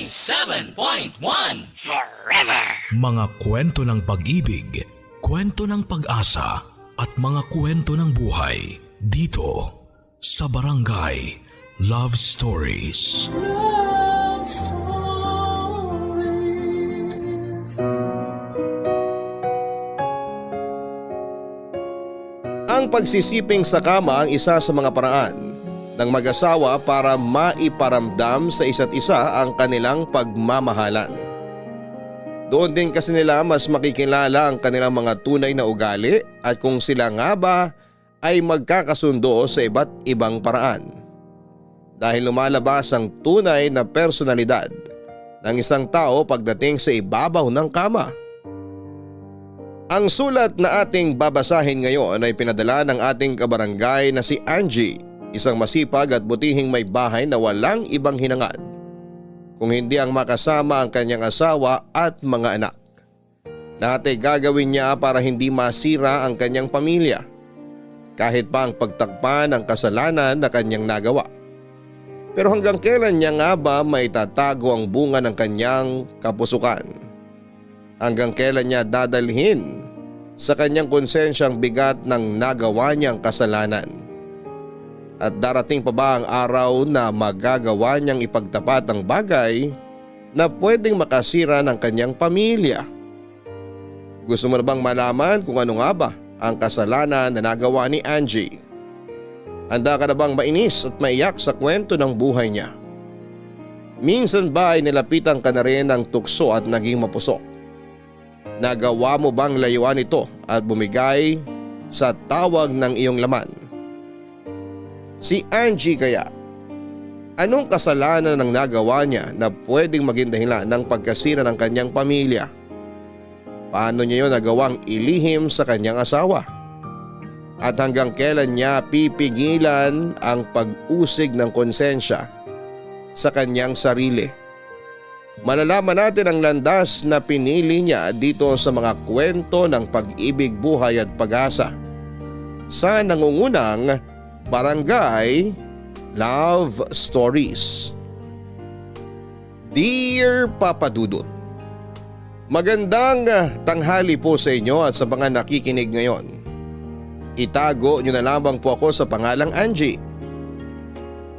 97.1 Forever. Mga kwento ng pag-ibig, kwento ng pag-asa at mga kwento ng buhay dito sa Barangay Love Stories. Love Stories. Ang pagsisiping sa kama ang isa sa mga paraan ng mag-asawa para maiparamdam sa isa't isa ang kanilang pagmamahalan. Doon din kasi nila mas makikilala ang kanilang mga tunay na ugali at kung sila nga ba ay magkakasundo sa iba't ibang paraan. Dahil lumalabas ang tunay na personalidad ng isang tao pagdating sa ibabaw ng kama. Ang sulat na ating babasahin ngayon ay pinadala ng ating kabarangay na si Angie, isang masipag at butihing may bahay na walang ibang hinangad kung hindi ang makasama ang kanyang asawa at mga anak. Lahat ay gagawin niya para hindi masira ang kanyang pamilya, kahit pa ang pagtakpan ng kasalanan na kanyang nagawa. Pero hanggang kailan niya nga ba maitatago ang bunga ng kanyang kapusukan? Hanggang kailan niya dadalhin sa kanyang konsensyang bigat ng nagawa niyang kasalanan? At darating pa ba ang araw na magagawa niyang ipagtapat ang bagay na pwedeng makasira ng kanyang pamilya? Gusto mo na bang malaman kung ano nga ba ang kasalanan na nagawa ni Angie? Handa ka na bang mainis at maiyak sa kwento ng buhay niya? Minsan ba ay nilapitan ka na rin ng tukso at naging mapusok? Nagawa mo bang layuan ito at bumigay sa tawag ng iyong laman? Si Angie kaya, anong kasalanan ang nagawa niya na pwedeng maging dahilan ng pagkasira ng kanyang pamilya? Paano niya yun nagawang ilihim sa kanyang asawa? At hanggang kailan niya pipigilan ang pag-usig ng konsensya sa kanyang sarili? Malalaman natin ang landas na pinili niya dito sa mga kwento ng pag-ibig, buhay at pag-asa sa nangungunang Barangay Love Stories. Dear Papa Dudut, magandang tanghali po sa inyo at sa mga nakikinig ngayon. Itago niyo na lamang po ako sa pangalang Angie.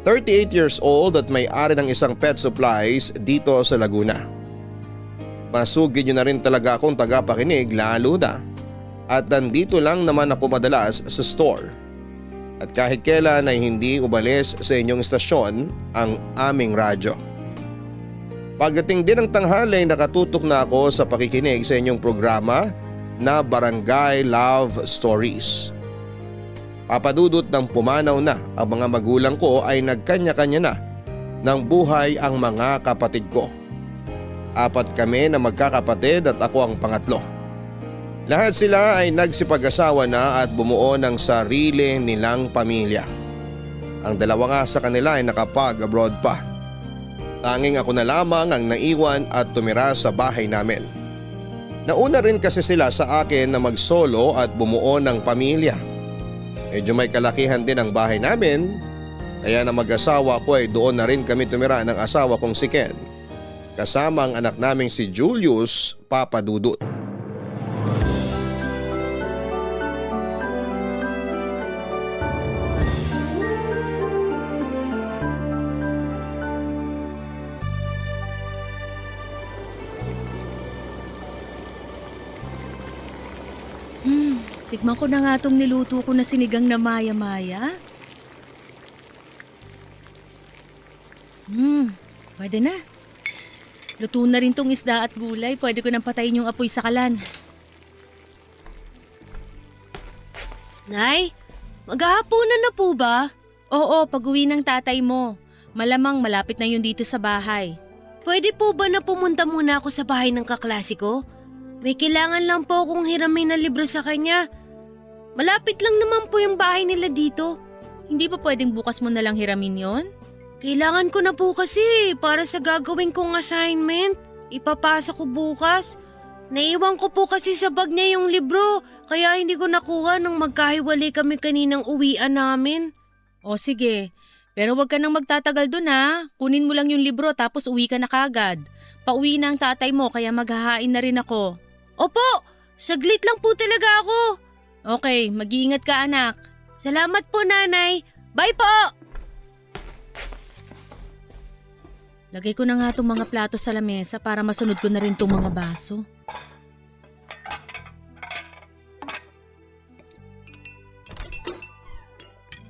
38 years old at may-ari ng isang pet supplies dito sa Laguna. Masugid niyo na rin talaga akong tagapakinig lalo na at nandito lang naman ako madalas sa store. At kahit kailan ay hindi umalis sa inyong istasyon ang aming radyo. Pagdating din ng tanghali ay nakatutok na ako sa pakikinig sa inyong programa na Barangay Love Stories. Papadudot ng pumanaw na ang mga magulang ko ay nagkanya-kanya na ng buhay ang mga kapatid ko. 4 kami na magkakapatid at ako ang pangatlo. Lahat sila ay nagsipag-asawa na at bumuo ng sarili nilang pamilya. Ang 2 nga sa kanila ay nakapag-abroad pa. Tanging ako na lamang ang naiwan at tumira sa bahay namin. Nauna rin kasi sila sa akin na mag-solo at bumuo ng pamilya. Medyo may kalakihan din ang bahay namin, kaya na mag-asawa ko ay doon na rin kami tumira ng asawa kong si Ken, kasama ang anak naming si Julius Papadudut. Tikman ko na nga itong niluto ko na sinigang na maya-maya. Pwede na. Luto na rin tong isda at gulay. Pwede ko nang patayin yung apoy sa kalan. Nay, maghahapunan na po ba? Oo, pag-uwi ng tatay mo. Malamang malapit na yun dito sa bahay. Pwede po ba na pumunta muna ako sa bahay ng kaklase ko? May kailangan lang po akong hiramin na libro sa kanya. Malapit lang naman po yung bahay nila dito. Hindi pa pwedeng bukas mo na lang hiramin yon? Kailangan ko na po kasi para sa gagawin kong assignment. Ipapasa ko bukas. Naiwan ko po kasi sa bag niya yung libro, kaya hindi ko nakuha nung magkahiwalay kami kaninang uwian namin. O sige, Pero wag ka nang magtatagal dun ha. Kunin mo lang yung libro tapos uwi ka na kagad. Pauwi na ang tatay mo kaya maghahain na rin ako. Opo, saglit lang po talaga ako. Okay, mag-iingat ka anak. Salamat po, Nanay. Bye po! Lagay ko na nga itong mga plato sa lamesa para masunod ko na rin itong mga baso.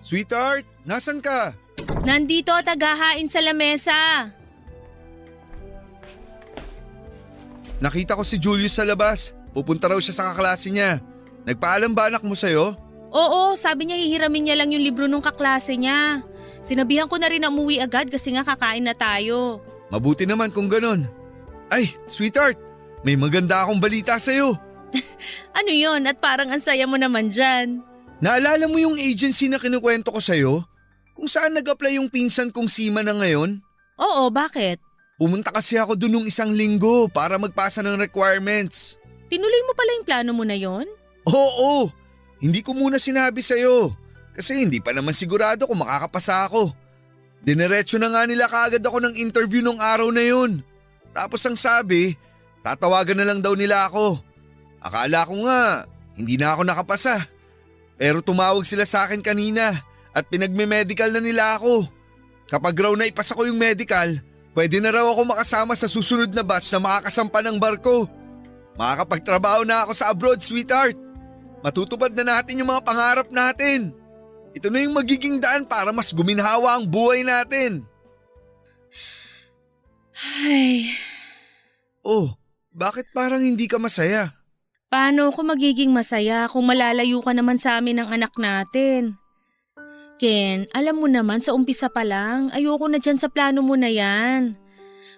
Sweetheart, nasan ka? Nandito tagahain sa lamesa. Nakita ko si Julius sa labas. Pupunta raw siya sa kaklase niya. Nagpaalam ba anak mo sa'yo? Oo, sabi niya hihiramin niya lang yung libro nung kaklase niya. Sinabihan ko na rin na umuwi agad kasi nga kakain na tayo. Mabuti naman kung ganon. Ay, sweetheart, may maganda akong balita sa'yo. Ano yon at parang ang saya mo naman dyan. Naalala mo yung agency na kinukwento ko sa'yo? Kung saan nag-apply yung pinsan kong Sima na ngayon? Oo, bakit? Pumunta kasi ako dun nung 1 linggo para magpasa ng requirements. Tinuloy mo pala yung plano mo na yon? Oo, hindi ko muna sinabi sa'yo kasi hindi pa naman sigurado kung makakapasa ako. Dinerecho na nga nila kaagad ako ng interview nung araw na yun. Tapos ang sabi, tatawagan na lang daw nila ako. Akala ko nga, hindi na ako nakapasa. Pero tumawag sila sa akin kanina at pinagme-medical na nila ako. Kapag raw naipasa ko yung medical, pwede na raw ako makasama sa susunod na batch na makakasampa ng barko. Makakapagtrabaho na ako sa abroad, sweetheart. Matutupad na natin yung mga pangarap natin. Ito na yung magiging daan para mas guminhawa ang buhay natin. Ay, Oh, bakit parang hindi ka masaya? paano ako magiging masaya kung malalayo ka naman sa amin ng anak natin? Ken, alam mo naman sa umpisa pa lang, ayoko na dyan sa plano mo na yan.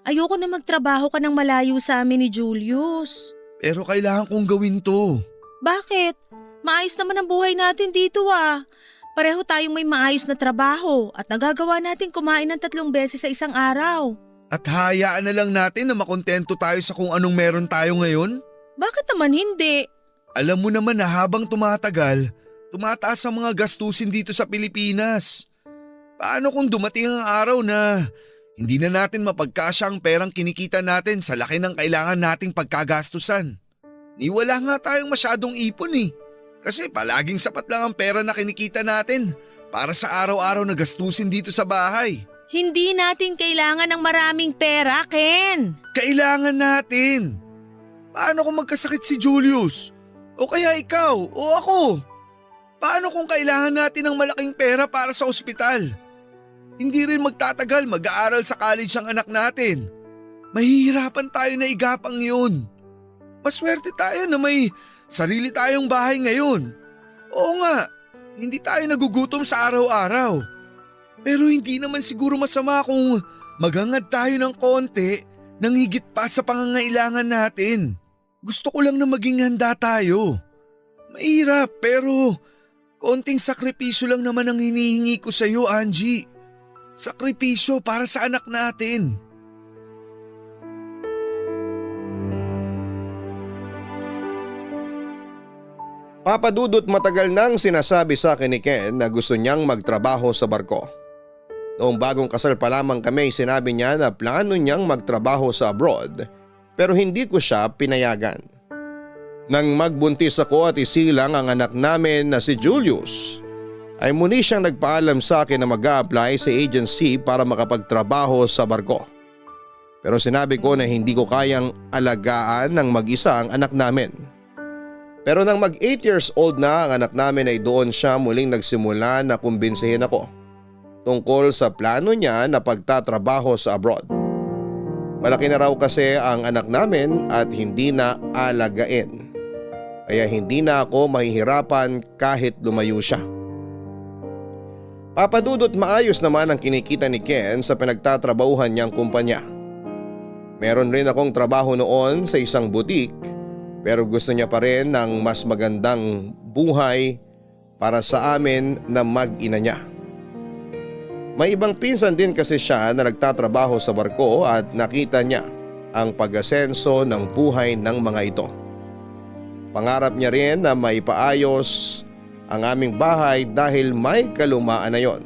Ayoko na magtrabaho ka ng malayo sa amin ni Julius. Pero kailangan kong gawin to. Bakit? Maayos naman ang buhay natin dito ah. Pareho tayong may maayos na trabaho at nagagawa natin kumain ng 3 beses sa isang araw. At hayaan na lang natin na makontento tayo sa kung anong meron tayo ngayon? Bakit naman hindi? Alam mo naman na habang tumatagal, tumataas ang mga gastusin dito sa Pilipinas. Paano kung dumating ang araw na hindi na natin mapagkasya ang perang kinikita natin sa laki ng kailangan nating pagkagastusan? Ni wala nga tayong masyadong ipon eh. Kasi palaging sapat lang ang pera na kinikita natin para sa araw-araw na gastusin dito sa bahay. Hindi natin kailangan ng maraming pera, Ken. Kailangan natin. Paano kung magkasakit si Julius? O kaya ikaw o ako? Paano kung kailangan natin ng malaking pera para sa ospital? Hindi rin magtatagal mag-aaral sa college ang anak natin. Mahihirapan tayo na igapang yun. Maswerte tayo na may sarili tayong bahay ngayon. Oo nga, hindi tayo nagugutom sa araw-araw. Pero hindi naman siguro masama kung maghangad tayo ng konti nang higit pa sa pangangailangan natin. Gusto ko lang na maging handa tayo. Mahirap pero konting sakripisyo lang naman ang hinihingi ko sa iyo, Angie. Sakripisyo para sa anak natin. Papadudot matagal nang sinasabi sa akin ni Ken na gusto niyang magtrabaho sa barko. Noong bagong kasal pa lamang kami, sinabi niya na plano niyang magtrabaho sa abroad pero hindi ko siya pinayagan. Nang magbuntis ako at isilang ang anak namin na si Julius, ay muli siyang nagpaalam sa akin na mag-a-apply sa agency para makapagtrabaho sa barko. Pero sinabi ko na hindi ko kayang alagaan ng mag-isa ang anak namin. Pero nang mag 8 years old na ang anak namin ay doon siya muling nagsimula na kumbinsihin ako tungkol sa plano niya na pagtatrabaho sa abroad. Malaki na raw kasi ang anak namin at hindi na alagain. Kaya hindi na ako mahihirapan kahit lumayo siya. Papadudot maayos naman ang kinikita ni Ken sa pinagtatrabahuhan niyang kumpanya. Meron rin akong trabaho noon sa isang butik pero gusto niya pa rin ng mas magandang buhay para sa amin na mag-ina niya. May ibang pinsan din kasi siya na nagtatrabaho sa barko at nakita niya ang pag-asenso ng buhay ng mga ito. Pangarap niya rin na maipaayos ang aming bahay dahil may kalumaan na yon.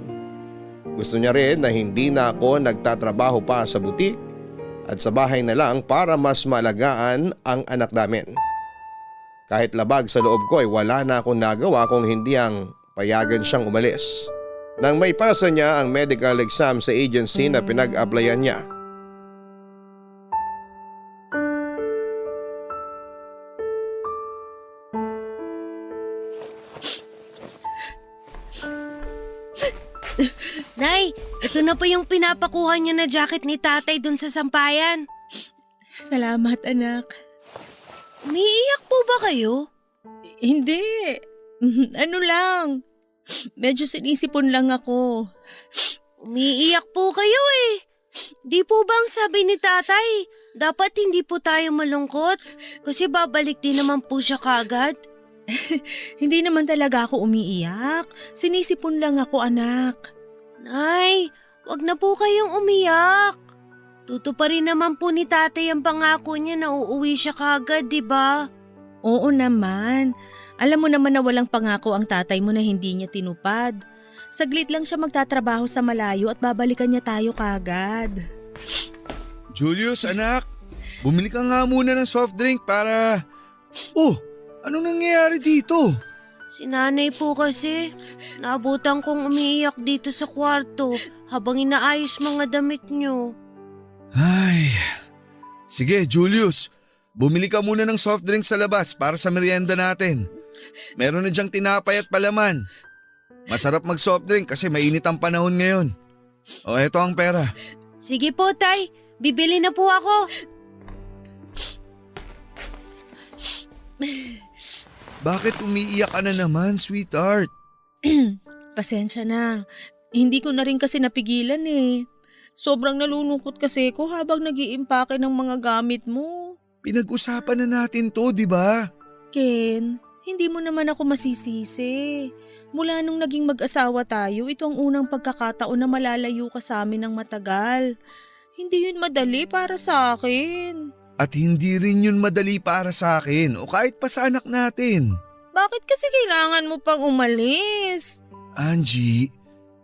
Gusto niya rin na hindi na ako nagtatrabaho pa sa butik at sa bahay na lang para mas maalagaan ang anak namin. Kahit labag sa loob ko ay wala na akong nagawa kung hindi ang payagan siyang umalis. Nang may pasa niya ang medical exam sa agency na pinag-applyan niya. Nay, ito na po yung pinapakuha niyo na jacket ni tatay dun sa sampayan. Salamat anak. Umiiyak po ba kayo? Hindi. Ano lang. Medyo sinisipon lang ako. Umiiyak po kayo eh. Di po ba ang sabi ni tatay, dapat hindi po tayo malungkot kasi babalik din naman po siya kagad? Hindi naman talaga ako umiiyak. Sinisipon lang ako anak. Nay, wag na po kayong umiyak. Tutuparin naman po ni tatay ang pangako niya na uuwi siya kagad, di ba? Oo naman. Alam mo naman na walang pangako ang tatay mo na hindi niya tinupad. Saglit lang siya magtatrabaho sa malayo at babalikan niya tayo kagad. Julius, anak, bumili ka nga muna ng soft drink para… Oh, anong nangyayari dito? Si nanay po kasi, naabutan kong umiiyak dito sa kwarto habang inaayos mga damit niyo. Ay, sige Julius, bumili ka muna ng soft drink sa labas para sa merienda natin. Meron na diyang tinapay at palaman. Masarap mag soft drink kasi mainit ang panahon ngayon. O eto ang pera. Sige po tay, bibili na po ako. Bakit umiiyak ka na naman, sweetheart? Pasensya na. Hindi ko na rin kasi napigilan eh. Sobrang nalulungkot kasi ko habang nag-iimpake ng mga gamit mo. Pinag-usapan na natin to, di ba? Ken, hindi mo naman ako masisisi. Mula nung naging mag-asawa tayo, ito ang unang pagkakataon na malalayo ka sa amin ng matagal. Hindi yun madali para sa akin. At hindi rin yun madali para sa akin o kahit pa sa anak natin. Bakit kasi kailangan mo pang umalis? Angie,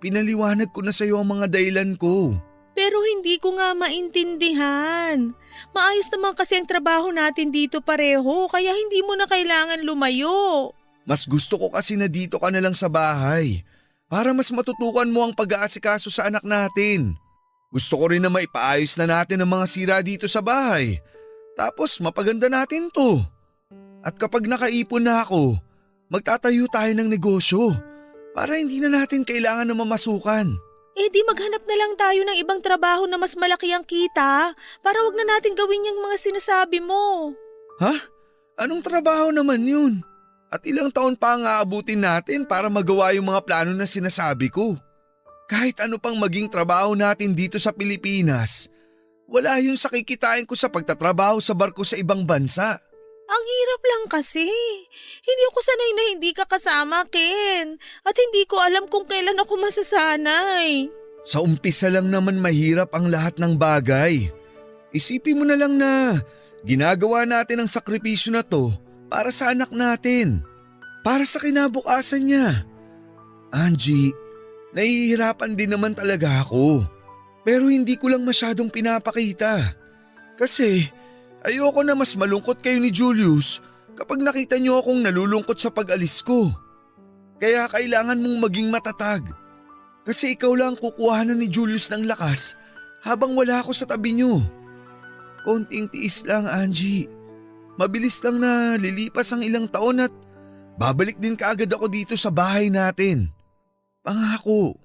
pinaliwanag ko na sa'yo ang mga dahilan ko. Pero hindi ko nga maintindihan. Maayos naman kasi ang trabaho natin dito pareho, kaya hindi mo na kailangan lumayo. Mas gusto ko kasi na dito ka na lang sa bahay para mas matutukan mo ang pag-aasikaso sa anak natin. Gusto ko rin na maipaayos na natin ang mga sira dito sa bahay. Tapos mapaganda natin to. At kapag nakaipon na ako, magtatayo tayo ng negosyo para hindi na natin kailangan na mamasukan. Eh di maghanap na lang tayo ng ibang trabaho na mas malaki ang kita para wag na natin gawin yung mga sinasabi mo. Ha? Anong trabaho naman yun? At ilang taon pa ang aabutin natin para magawa yung mga plano na sinasabi ko? Kahit ano pang maging trabaho natin dito sa Pilipinas, wala yun sa kikitain ko sa pagtatrabaho sa barko sa ibang bansa. Ang hirap lang kasi. Hindi ako sanay na hindi ka kasama, Ken. At hindi ko alam kung kailan ako masasanay. Sa umpisa lang naman mahirap ang lahat ng bagay. Isipin mo na lang na ginagawa natin ang sakripisyo na to para sa anak natin. Para sa kinabukasan niya. Angie, nahihirapan din naman talaga ako. Pero hindi ko lang masyadong pinapakita. Kasi ayoko na mas malungkot kayo ni Julius kapag nakita niyo akong nalulungkot sa pag-alis ko. Kaya kailangan mong maging matatag. Kasi ikaw lang kukuhanan ni Julius ng lakas habang wala ako sa tabi niyo. Konting tiis lang, Angie. Mabilis lang na lilipas ang ilang taon at babalik din kaagad ako dito sa bahay natin. Pangako.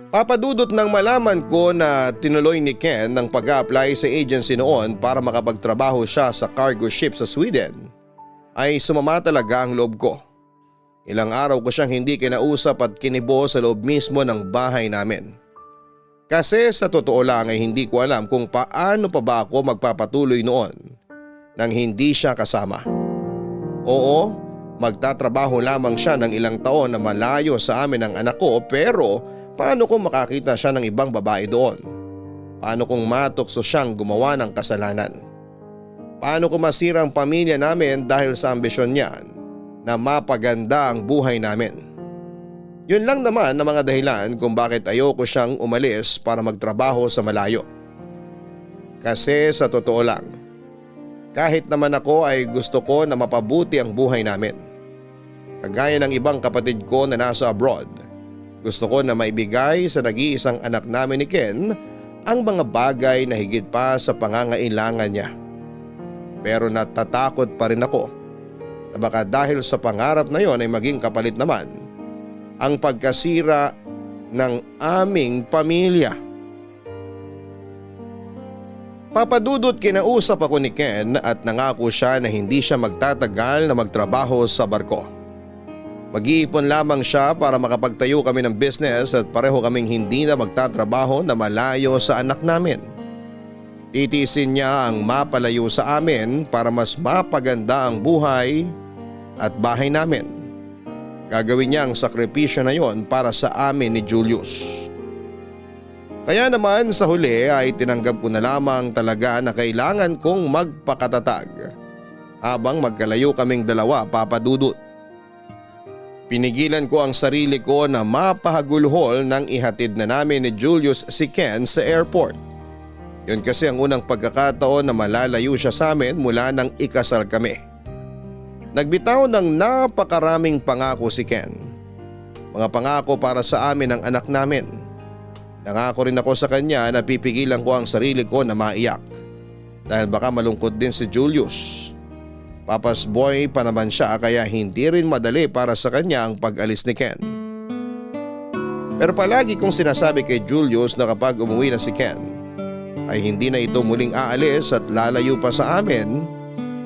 Papadudot nang malaman ko na tinuloy ni Ken ang pag-a-apply sa agency noon para makapagtrabaho siya sa cargo ship sa Sweden, ay sumama talaga ang loob ko. Ilang araw ko siyang hindi kinausap at kinibo sa loob mismo ng bahay namin. Kasi sa totoo lang ay hindi ko alam kung paano pa ba ako magpapatuloy noon nang hindi siya kasama. Oo, magtatrabaho lamang siya ng ilang taon na malayo sa amin ng anak ko, pero paano kung makakita siya ng ibang babae doon? Paano kung matukso siyang gumawa ng kasalanan? Paano ko masira ang pamilya namin dahil sa ambisyon niyan na mapaganda ang buhay namin? Yun lang naman ang mga dahilan kung bakit ayoko siyang umalis para magtrabaho sa malayo. Kasi sa totoo lang, kahit naman ako ay gusto ko na mapabuti ang buhay namin. Kagaya ng ibang kapatid ko na nasa abroad, gusto ko na maibigay sa nag-iisang anak namin ni Ken ang mga bagay na higit pa sa pangangailangan niya. Pero natatakot pa rin ako na baka dahil sa pangarap na yon ay maging kapalit naman ang pagkasira ng aming pamilya. Papadudot kinausap ako ni Ken at nangako siya na hindi siya magtatagal na magtrabaho sa barko. Mag-iipon lamang siya para makapagtayo kami ng business at pareho kaming hindi na magtatrabaho na malayo sa anak namin. Titiisin niya ang mapalayo sa amin para mas mapaganda ang buhay at bahay namin. Gagawin niya ang sakripisyo na yon para sa amin ni Julius. Kaya naman sa huli ay tinanggap ko na lamang talaga na kailangan kong magpakatatag habang magkalayo kaming dalawa, Papa Dudut. Pinigilan ko ang sarili ko na mapahagulhol nang ihatid na namin ni Julius si Ken sa airport. Yun kasi ang unang pagkakataon na malalayo siya sa amin mula nang ikasal kami. Nagbitaw ng napakaraming pangako si Ken. Mga pangako para sa amin ng anak namin. Nangako rin ako sa kanya na pipigilan ko ang sarili ko na maiyak. Dahil baka malungkot din si Julius. Papa's boy pa naman siya kaya hindi rin madali para sa kanya ang pag-alis ni Ken. Pero palagi kong sinasabi kay Julius na kapag umuwi na si Ken ay hindi na ito muling aalis at lalayo pa sa amin,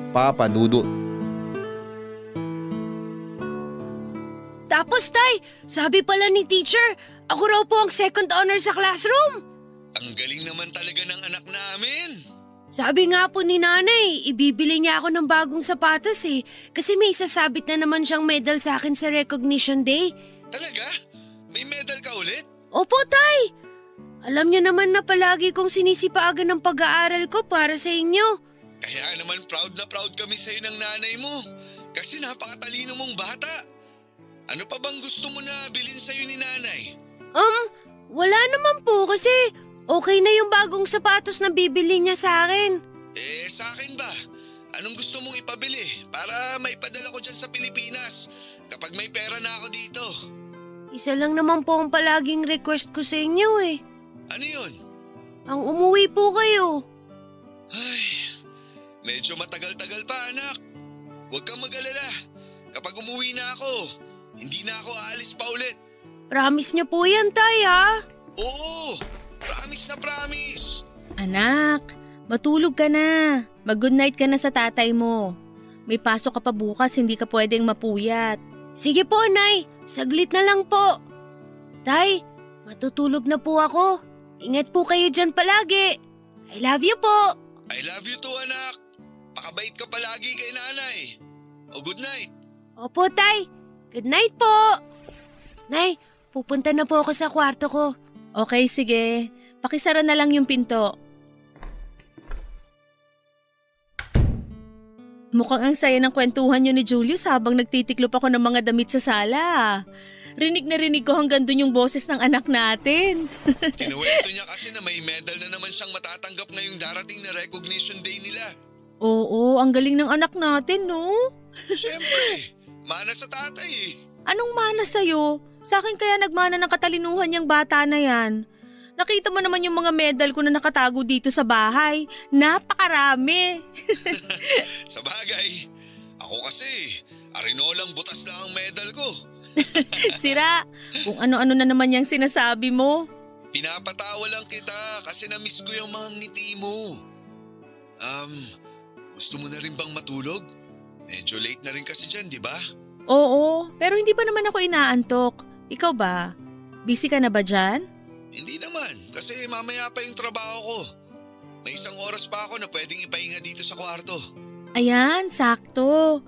Papa Dudut. Tapos tay, sabi pala ni teacher, ako raw po ang second honor sa classroom. Ang galing naman talaga ng anak namin. Sabi nga po ni nanay, ibibili niya ako ng bagong sapatos kasi may sasabit na naman siyang medal sa akin sa recognition day. Talaga? May medal ka ulit? Opo tay! Alam niyo naman na palagi kong sinisipaagan ng pag-aaral ko para sa inyo. Kaya naman proud na proud kami sa'yo ng nanay mo. Kasi napakatalino mong bata. Ano pa bang gusto mo na bilhin sa'yo ni nanay? Wala naman po kasi okay na yung bagong sapatos na bibili niya sa akin. Sa akin ba? Anong gusto mong ipabili para maipadala ko dyan sa Pilipinas kapag may pera na ako dito? Isa lang naman po ang palaging request ko sa inyo Ano yun? Ang umuwi po kayo. Ay, medyo matagal-tagal pa anak. Huwag kang mag-alala. Kapag umuwi na ako, hindi na ako aalis pa ulit. Promise niyo po yan tay ha? Oo, promise na promise. Anak, matulog ka na. Mag-good night ka na sa tatay mo. May pasok ka pa bukas, hindi ka pwedeng mapuyat. Sige po nay, saglit na lang po. Tay, matutulog na po ako. Ingat po kayo dyan palagi. I love you po. I love you too anak. Pakabait ka palagi kay nanay. Good night. Opo tay, good night po. Nay, pupunta na po ako sa kwarto ko. Okay, sige. Pakisara na lang yung pinto. Mukhang ang saya ng kwentuhan niyo ni Julius habang nagtitiklop ako ng mga damit sa sala. Rinig na rinig ko hanggang dun yung boses ng anak natin. Kinuwento niya kasi na may medal na naman siyang matatanggap ngayong darating na recognition day nila. Oo, ang galing ng anak natin, no? Siyempre, mana sa tatay Anong mana sa'yo? Sa akin kaya nagmana ng katalinuhan yung bata na yan. Nakita mo naman yung mga medal ko na nakatago dito sa bahay. Napakarami. Sa bagay, ako kasi, arinolang butas lang ang medal ko. Sira, kung ano-ano na naman yung sinasabi mo. Pinapatawa lang kita kasi na-miss ko yung mga ngiti mo. Gusto mo na rin bang matulog? Medyo late na rin kasi dyan, di ba? Oo, pero hindi pa naman ako inaantok. Ikaw ba? Busy ka na ba dyan? Hindi naman, kasi mamaya pa yung trabaho ko. May 1 oras pa ako na pwedeng ipahinga dito sa kwarto. Ayan, sakto.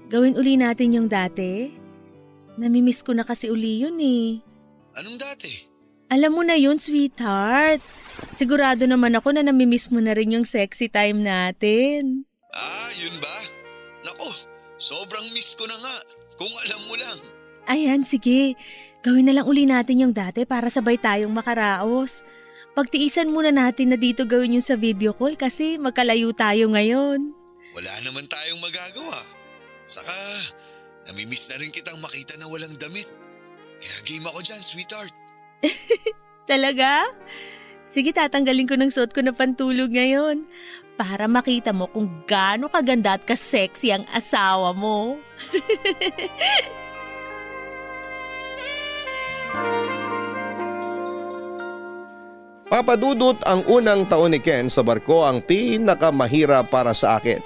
Gawin uli natin yung dati. Namimiss ko na kasi uli yun eh. Anong dati? Alam mo na yun, sweetheart. Sigurado naman ako na namimiss mo na rin yung sexy time natin. Yun ba? Nako, sobrang miss ko na nga. Kung alam mo lang. Ayan, sige. Gawin na lang uli natin yung dati para sabay tayong makaraos. Pagtiisan muna natin na dito gawin yung sa video call kasi magkalayo tayo ngayon. Wala naman tayong magagawa. Saka, namimiss na rin kitang makita na walang damit. Kaya game ako dyan, sweetheart. Talaga? Sige, tatanggalin ko ng suot ko na pantulog ngayon para makita mo kung gaano kaganda at ka-sexy ang asawa mo. Papa Dudut, ang unang taon ni Ken sa barko ang pinakamahirap para sa akin.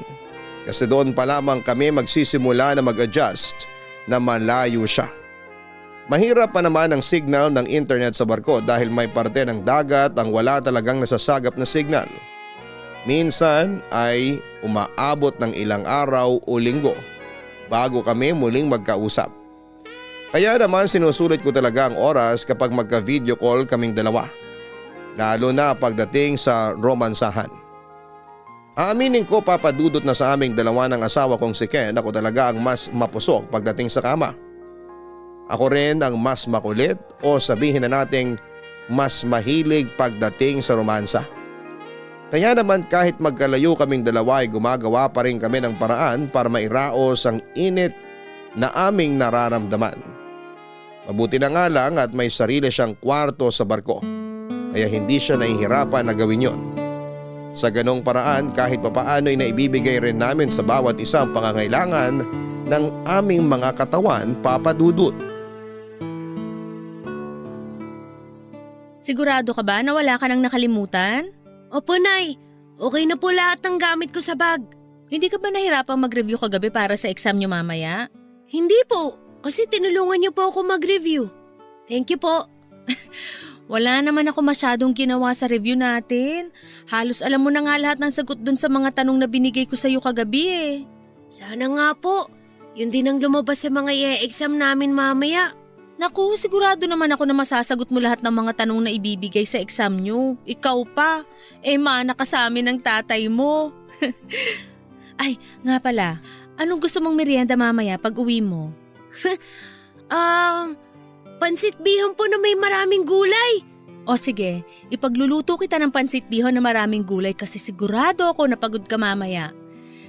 Kasi doon pa lamang kami magsisimula na mag-adjust na malayo siya. Mahirap pa naman ang signal ng internet sa barko dahil may parte ng dagat ang wala talagang nasasagap na signal. Minsan ay umaabot ng ilang araw o linggo bago kami muling magkausap. Kaya naman sinusulit ko talaga ang oras kapag magka-video call kaming dalawa. Lalo na pagdating sa romansahan. Aaminin ko, Papa Dudut, na sa aming dalawa ng asawa kong si Ken, ako talaga ang mas mapusok pagdating sa kama. Ako rin ang mas makulit o sabihin na nating mas mahilig pagdating sa romansa. Kaya naman kahit magkalayo kaming dalawa ay gumagawa pa rin kami ng paraan para mairaos ang init na aming nararamdaman. Mabuti na nga lang at may sarili siyang kwarto sa barko. Kaya hindi siya nahihirapan na gawin yon. Sa ganong paraan kahit papaano ay naibibigay rin namin sa bawat isang pangangailangan ng aming mga katawan, Papa Dudut. Sigurado ka ba na wala ka nang nakalimutan? Opo, Nay. Okay na po lahat ng gamit ko sa bag. Hindi ka ba nahirapang mag-review kagabi para sa exam nyo mamaya? Hindi po, kasi tinulungan niyo po ako mag-review. Thank you po. Wala naman ako masyadong ginawa sa review natin. Halos alam mo na nga lahat ng sagot dun sa mga tanong na binigay ko sa'yo kagabi eh. Sana nga po. Yun din ang lumabas sa mga i-exam namin mamaya. Naku, sigurado naman ako na masasagot mo lahat ng mga tanong na ibibigay sa exam nyo. Ikaw pa. Mana ka sa amin ng tatay mo. Ay, nga pala. Anong gusto mong merienda mamaya pag uwi mo? Pansit bihon po na may maraming gulay. O sige, ipagluluto kita ng pansit bihon na maraming gulay kasi sigurado ako na pagod ka mamaya.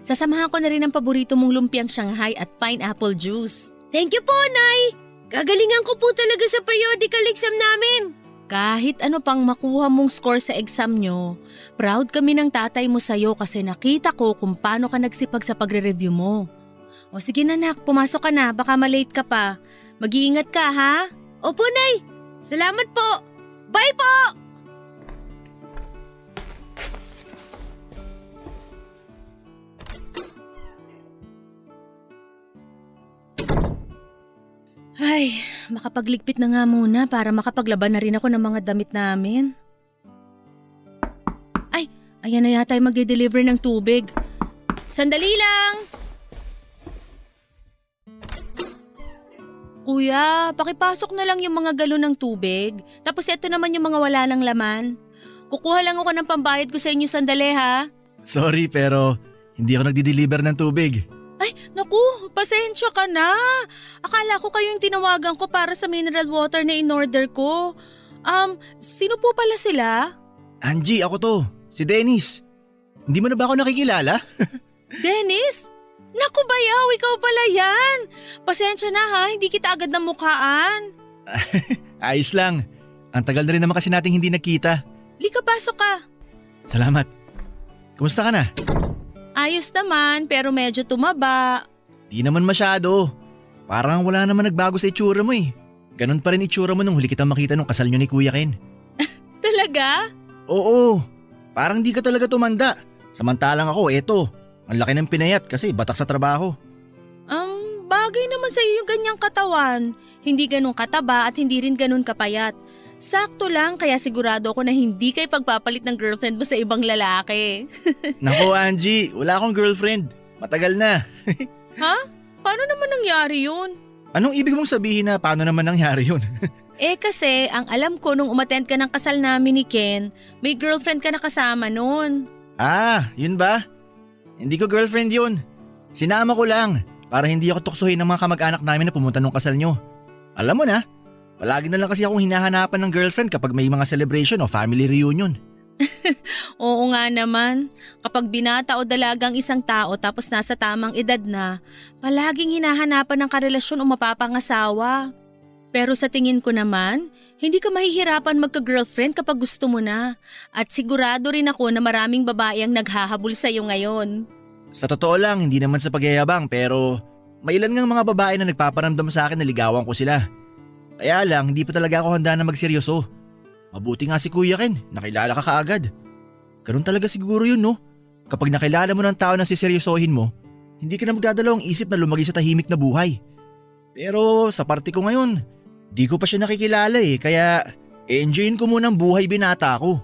Sasamahan ko na rin ang paborito mong lumpiang Shanghai at pineapple juice. Thank you po, Nay! Gagalingan ko po talaga sa periodical exam namin. Kahit ano pang makuha mong score sa exam nyo, proud kami ng tatay mo sa'yo kasi nakita ko kung paano ka nagsipag sa pagre-review mo. O sige na nak, pumasok ka na, baka malate ka pa. Mag-iingat ka ha? Opo, Nay! Salamat po! Bye po! Ay, makapagligpit na nga muna para makapaglaban na rin ako ng mga damit namin. Ay, ayan na yata yung mag-deliver ng tubig. Sandali lang! Kuya, pakipasok na lang yung mga galon ng tubig. Tapos eto naman yung mga wala ng laman. Kukuha lang ako ng pambayad ko sa inyo sandali ha. Sorry pero hindi ako nagdi-deliver ng tubig. Ay, naku, pasensya ka na. Akala ko kayo yung tinawagan ko para sa mineral water na in-order ko. Sino po pala sila? Angie, ako to. Si Dennis. Hindi mo na ba ako nakikilala? Dennis? Naku bayaw, ikaw pala yan. Pasensya na ha, hindi kita agad namukhaan. Ayos lang. Ang tagal na rin naman kasi nating hindi nakita. Lika, pasok ka. Salamat. Kumusta ka na? Ayos naman, pero medyo tumaba. Di naman masyado. Parang wala naman nagbago sa itsura mo eh. Ganon pa rin itsura mo nung huli kitang makita nung kasal nyo ni Kuya Ken. Talaga? Oo. Parang di ka talaga tumanda. Samantalang ako, eto. Ang laki ng pinayat kasi batak sa trabaho. Bagay naman sa iyo yung ganyang katawan. Hindi ganun kataba at hindi rin ganun kapayat. Sakto lang kaya sigurado ako na hindi kayo pagpapalit ng girlfriend mo sa ibang lalaki. Nako Angie, wala akong girlfriend. Matagal na. Ha? Paano naman nangyari yun? Anong ibig mong sabihin na paano naman nangyari yun? Kasi ang alam ko nung umattend ka ng kasal namin ni Ken, may girlfriend ka na kasama nun. Ah, yun ba? Hindi ko girlfriend yun. Sinama ko lang para hindi ako tuksohin ng mga kamag-anak namin na pumunta nung kasal nyo. Alam mo na, palagi na lang kasi akong hinahanapan ng girlfriend kapag may mga celebration o family reunion. Oo nga naman, kapag binata o dalagang isang tao tapos nasa tamang edad na, palaging hinahanapan ng karelasyon o mapapangasawa. Pero sa tingin ko naman, hindi ka mahihirapan magka-girlfriend kapag gusto mo na. At sigurado rin ako na maraming babae ang naghahabol sa iyo ngayon. Sa totoo lang, hindi naman sa pagyayabang pero may ilan ngang mga babae na nagpaparamdam sa akin na ligawan ko sila. Kaya lang, hindi pa talaga ako handa na magseryoso. Mabuti nga si Kuya Ken, nakilala ka kaagad. Ganun talaga siguro yun, no? Kapag nakilala mo ng tao na siseryosohin mo, hindi ka na magdadalawang isip na lumagi sa tahimik na buhay. Pero sa parte ko ngayon, di ko pa siya nakikilala kaya enjoyin ko muna ang buhay binata ko.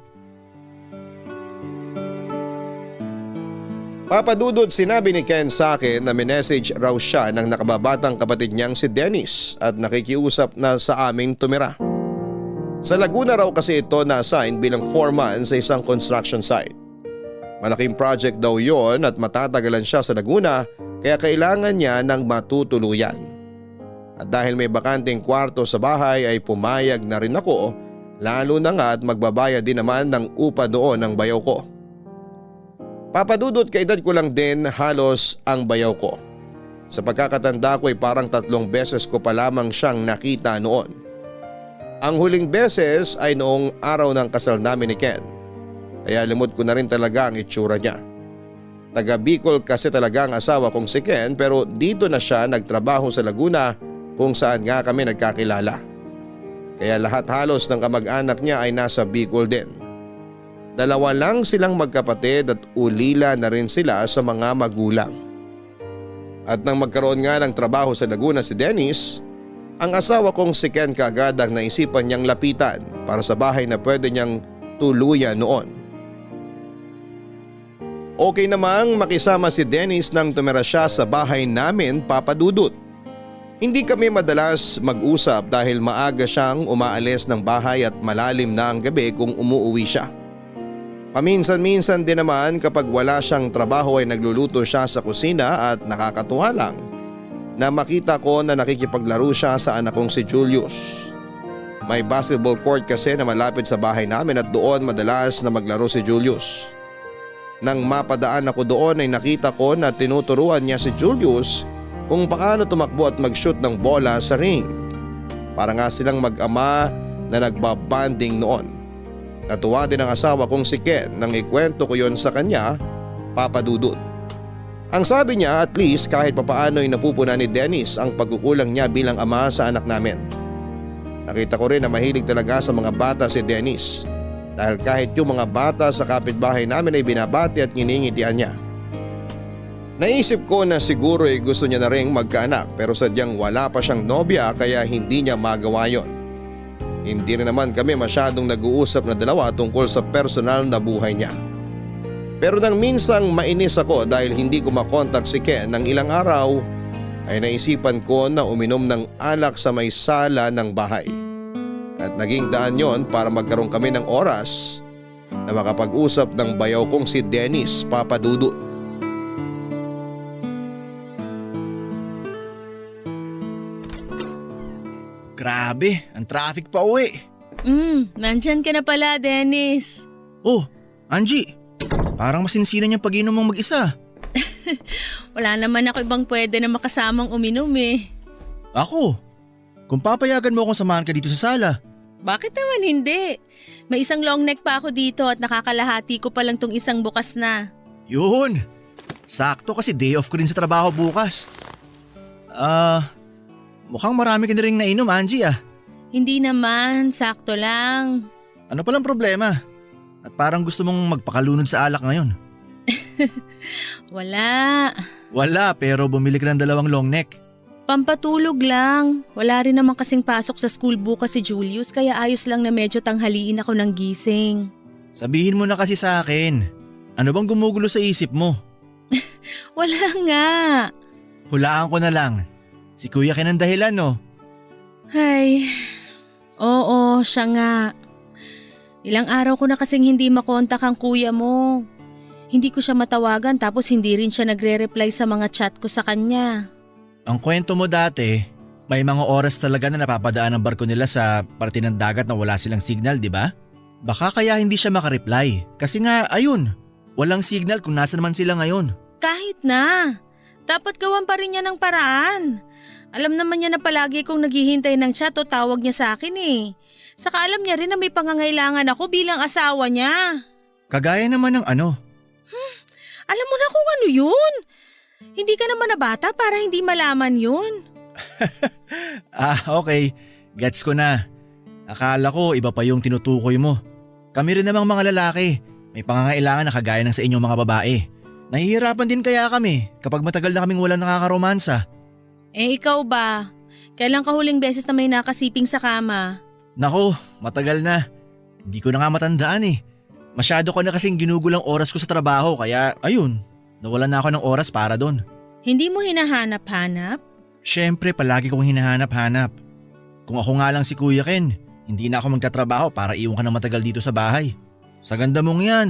Papa Dudut, sinabi ni Ken sa akin na minessage raw siya ng nakababatang kapatid niyang si Dennis at nakikiusap na sa aming tumira. Sa Laguna raw kasi ito na-assign bilang foreman sa isang construction site. Malaking project daw yon at matatagalan siya sa Laguna kaya kailangan niya ng matutuluyan. At dahil may bakanteng kwarto sa bahay ay pumayag na rin ako, lalo na nga at magbabayad din naman ng upa doon ng bayaw ko. Papadudot, kaedad ko lang din halos ang bayaw ko. Sa pagkakatanda ko ay parang 3 beses ko pa lamang siyang nakita noon. Ang huling beses ay noong araw ng kasal namin ni Ken. Kaya limot ko na rin talaga ang itsura niya. Taga Bicol kasi talaga ang asawa kong si Ken pero dito na siya nagtrabaho sa Laguna kung saan nga kami nagkakilala. Kaya lahat halos ng kamag-anak niya ay nasa Bicol din. 2 lang silang magkapatid at ulila na rin sila sa mga magulang. At nang magkaroon nga ng trabaho sa Laguna si Dennis, ang asawa kong si Ken kaagad ang naisipan niyang lapitan para sa bahay na pwede niyang tuluyan noon. Okay namang makisama si Dennis nang tumira siya sa bahay namin, Papa Dudut. Hindi kami madalas mag-usap dahil maaga siyang umaalis ng bahay at malalim na ang gabi kung umuuwi siya. Paminsan-minsan din naman kapag wala siyang trabaho ay nagluluto siya sa kusina at nakakatuwa lang na makita ko na nakikipaglaro siya sa anak kong si Julius. May basketball court kasi na malapit sa bahay namin at doon madalas na maglaro si Julius. Nang mapadaan ako doon ay nakita ko na tinuturuan niya si Julius kung paano tumakbo at mag-shoot ng bola sa ring. Para nga silang mag-ama na nagbabanding noon. Natuwa din ang asawa kong si Ken nang ikwento ko yon sa kanya, Papa Dudut. Ang sabi niya at least kahit papaano ay napupuna ni Dennis ang pagkukulang niya bilang ama sa anak namin. Nakita ko rin na mahilig talaga sa mga bata si Dennis dahil kahit yung mga bata sa kapitbahay namin ay binabati at nginingitian niya. Naisip ko na siguro ay gusto niya na rin magkaanak pero sadyang wala pa siyang nobya kaya hindi niya magawa yon. Hindi rin naman kami masyadong nag-uusap na dalawa tungkol sa personal na buhay niya. Pero nang minsang mainis ako dahil hindi ko makontak si Ken ng ilang araw, ay naisipan ko na uminom ng alak sa may sala ng bahay. At naging daan yon para magkaroon kami ng oras na makapag-usap ng bayaw kong si Dennis, Papa Dudut. Grabe, ang traffic pa uwi. Nandyan ka na pala, Dennis. Oh, Angie, parang masinsinan yung pag-inom mong mag-isa. Wala naman ako ibang pwede na makasamang uminom Ako? Kung papayagan mo akong samahan ka dito sa sala. Bakit naman hindi? May isang long neck pa ako dito at nakakalahati ko pa lang tong isang bukas na. Yun! Sakto kasi day off ko rin sa trabaho bukas. Mukhang marami ka na rin nainom, Angie Hindi naman, sakto lang. Ano palang problema? At parang gusto mong magpakalunod sa alak ngayon. Wala. Wala, pero bumili ka ng 2 long neck. Pampatulog lang. Wala rin naman kasing pasok sa school bukas si Julius kaya ayos lang na medyo tanghaliin ako ng gising. Sabihin mo na kasi sa akin. Ano bang gumugulo sa isip mo? Wala nga. Hulaan ko na lang. Si Kuya Ken ang dahilan, no? Ay, Oo, siya nga. Ilang araw ko na kasing hindi makontak ang kuya mo. Hindi ko siya matawagan tapos hindi rin siya nagre-reply sa mga chat ko sa kanya. Ang kwento mo dati, may mga oras talaga na napapadaan ang barko nila sa parte ng dagat na wala silang signal, di ba? Baka kaya hindi siya makareply. Kasi nga, ayun, walang signal kung nasa naman sila ngayon. Kahit na. Dapat gawan pa rin niya ng paraan. Alam naman niya na palagi kong naghihintay ng chat o tawag niya sa akin eh. Saka alam niya rin na may pangangailangan ako bilang asawa niya. Kagaya naman ng ano? Alam mo na kung ano yun. Hindi ka naman na bata para hindi malaman yun. Okay. Gets ko na. Akala ko iba pa yung tinutukoy mo. Kami rin namang mga lalaki. May pangangailangan na kagaya ng sa inyong mga babae. Nahihirapan din kaya kami kapag matagal na kaming walang nakakaromansa. Ikaw ba? Kailan ka huling beses na may nakasiping sa kama? Nako, matagal na. Hindi ko na nga matandaan eh. Masyado ko na kasing ginugulang oras ko sa trabaho kaya ayun, nawalan na ako ng oras para doon. Hindi mo hinahanap-hanap? Siyempre palagi kong hinahanap-hanap. Kung ako nga lang si Kuya Ken, hindi na ako magtatrabaho para iwan ka ng matagal dito sa bahay. Sa ganda mong yan,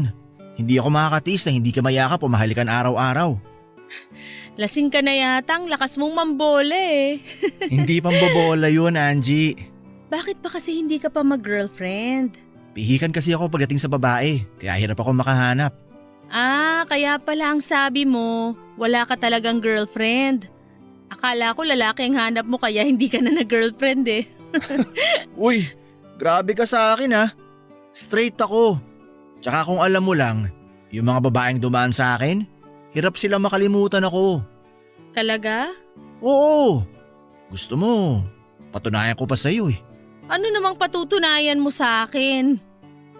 hindi ako makakatiis na hindi ka mayakap o mahalikan araw-araw. Lasing ka na yata, ang lakas mong mambola eh. Hindi pambobola yun, Angie. Bakit ba kasi hindi ka pa mag-girlfriend? Pihikan kasi ako pagdating sa babae, kaya hirap ako makahanap. Kaya pala ang sabi mo, wala ka talagang girlfriend. Akala ko lalaki ang hanap mo kaya hindi ka na nag-girlfriend eh. Uy, grabe ka sa akin ha. Straight ako. Tsaka kung alam mo lang, yung mga babaeng dumaan sa akin, hirap silang makalimutan ako. Talaga? Oo. Gusto mo, patunayan ko pa sa'yo eh. Ano namang patutunayan mo sa akin?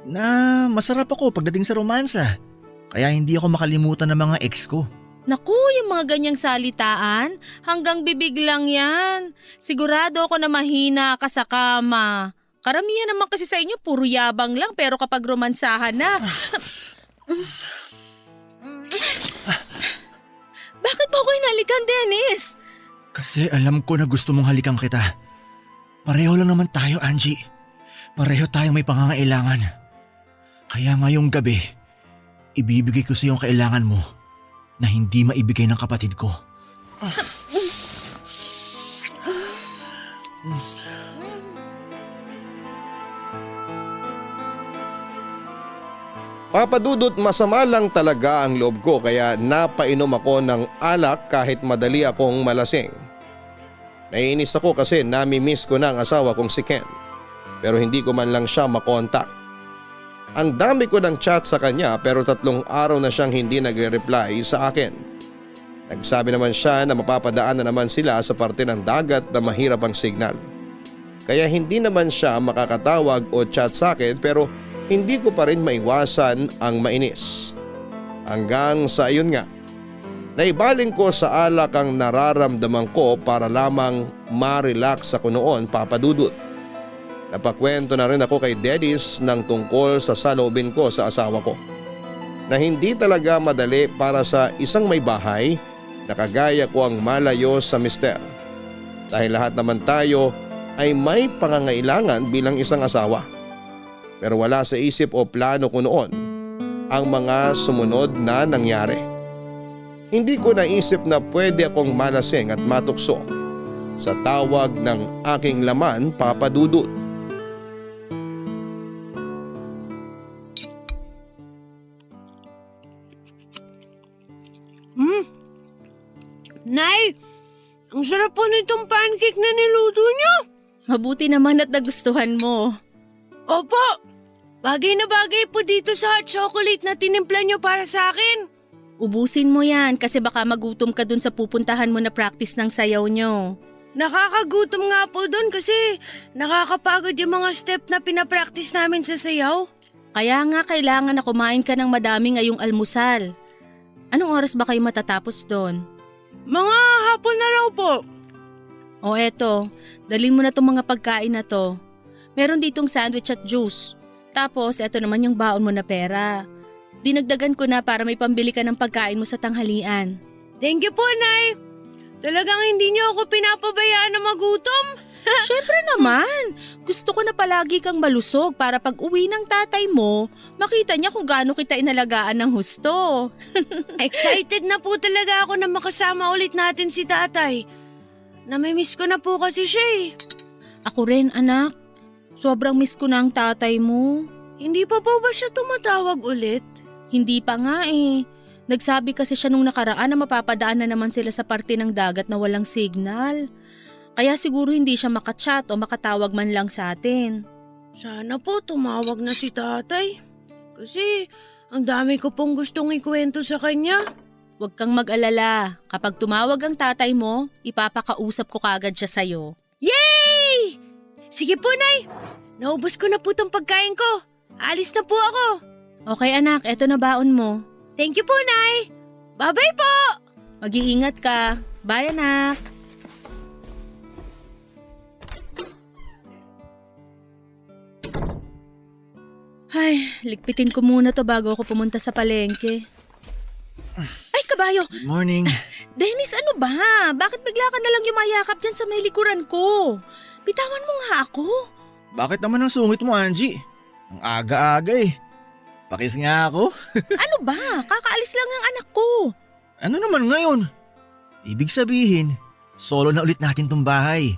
Na masarap ako pagdating sa romansa. Kaya hindi ako makalimutan ng mga ex ko. Naku, yung mga ganyang salitaan, hanggang bibig lang yan. Sigurado ako na mahina ka sa kama. Karamihan naman kasi sa inyo, puro yabang lang pero kapag romansahan na… Bakit mo ako hinalikan, Dennis? Kasi alam ko na gusto mong halikan kita. Pareho lang naman tayo, Angie. Pareho tayong may pangangailangan. Kaya ngayong gabi, ibibigay ko sa iyo ang kailangan mo na hindi maibigay ng kapatid ko. Papadudot, masama lang talaga ang loob ko kaya napainom ako ng alak kahit madali akong malasing. Naiinis ako kasi nami-miss ko na ang asawa kong si Ken pero hindi ko man lang siya makontak. Ang dami ko ng chat sa kanya pero 3 araw na siyang hindi nagre-reply sa akin. Nagsabi naman siya na mapapadaan na naman sila sa parte ng dagat na mahirap ang signal. Kaya hindi naman siya makakatawag o chat sa akin pero hindi ko pa rin maiwasan ang mainis. Hanggang sa ayun nga, naibaling ko sa alak ang nararamdaman ko para lamang ma-relax ako noon, Papadudot. Napakwento na rin ako kay Dennis ng tungkol sa saloobin ko sa asawa ko. Na hindi talaga madali para sa isang may bahay na kagaya ko ang malayo sa mister. Dahil lahat naman tayo ay may pangangailangan bilang isang asawa. Pero wala sa isip o plano ko noon ang mga sumunod na nangyari. Hindi ko naisip na pwede akong malasing at matukso sa tawag ng aking laman, Papadudot. Nay, ang sarap po nitong pancake na niluto niyo. Mabuti naman at nagustuhan mo. Opo, bagay na bagay po dito sa hot chocolate na tinimpla niyo para sa akin. Ubusin mo yan kasi baka magutom ka dun sa pupuntahan mo na practice ng sayaw nyo. Nakakagutom nga po doon kasi nakakapagod yung mga step na pinapractice namin sa sayaw. Kaya nga kailangan na kumain ka ng madami ngayong almusal. Anong oras ba kayo matatapos doon? Mga hapon na raw po. O eto, dalhin mo na tong mga pagkain na to. Meron ditong sandwich at juice. Tapos eto naman yung baon mo na pera. Dinagdagan ko na para may pambili ka ng pagkain mo sa tanghalian. Thank you po, Nay. Talagang hindi niyo ako pinapabayaan na magutom. Syempre naman, gusto ko na palagi kang malusog para pag uwi ng tatay mo, makita niya kung gaano kita inalagaan ng husto. Excited na po talaga ako na makasama ulit natin si tatay. Namimiss ko na po kasi siya eh. Ako rin anak, sobrang miss ko na ang tatay mo. Hindi pa po ba siya tumatawag ulit? Hindi pa nga eh. Nagsabi kasi siya nung nakaraan na mapapadaan na naman sila sa parte ng dagat na walang signal. Kaya siguro hindi siya makachat o makatawag man lang sa atin. Sana po tumawag na si tatay. Kasi ang dami ko pong gustong ikwento sa kanya. Huwag kang mag-alala. Kapag tumawag ang tatay mo, ipapakausap ko kagad siya sa'yo. Yay! Sige po, Nay. Naubos ko na po tong pagkain ko. Alis na po ako. Okay anak, eto na baon mo. Thank you po, Nay. Bye-bye po. Mag-iingat ka. Bye anak. Ay, ligpitin ko muna to bago ako pumunta sa palengke. Ay, kabayo! Good morning. Dennis, ano ba? Bakit bigla ka nalang yumayakap dyan sa may likuran ko? Bitawan mo nga ako. Bakit naman ang sungit mo, Angie? Ang aga-aga eh. Pakis nga ako. Ano ba? Kakaalis lang ng anak ko. Ano naman ngayon? Ibig sabihin, solo na ulit natin tong bahay.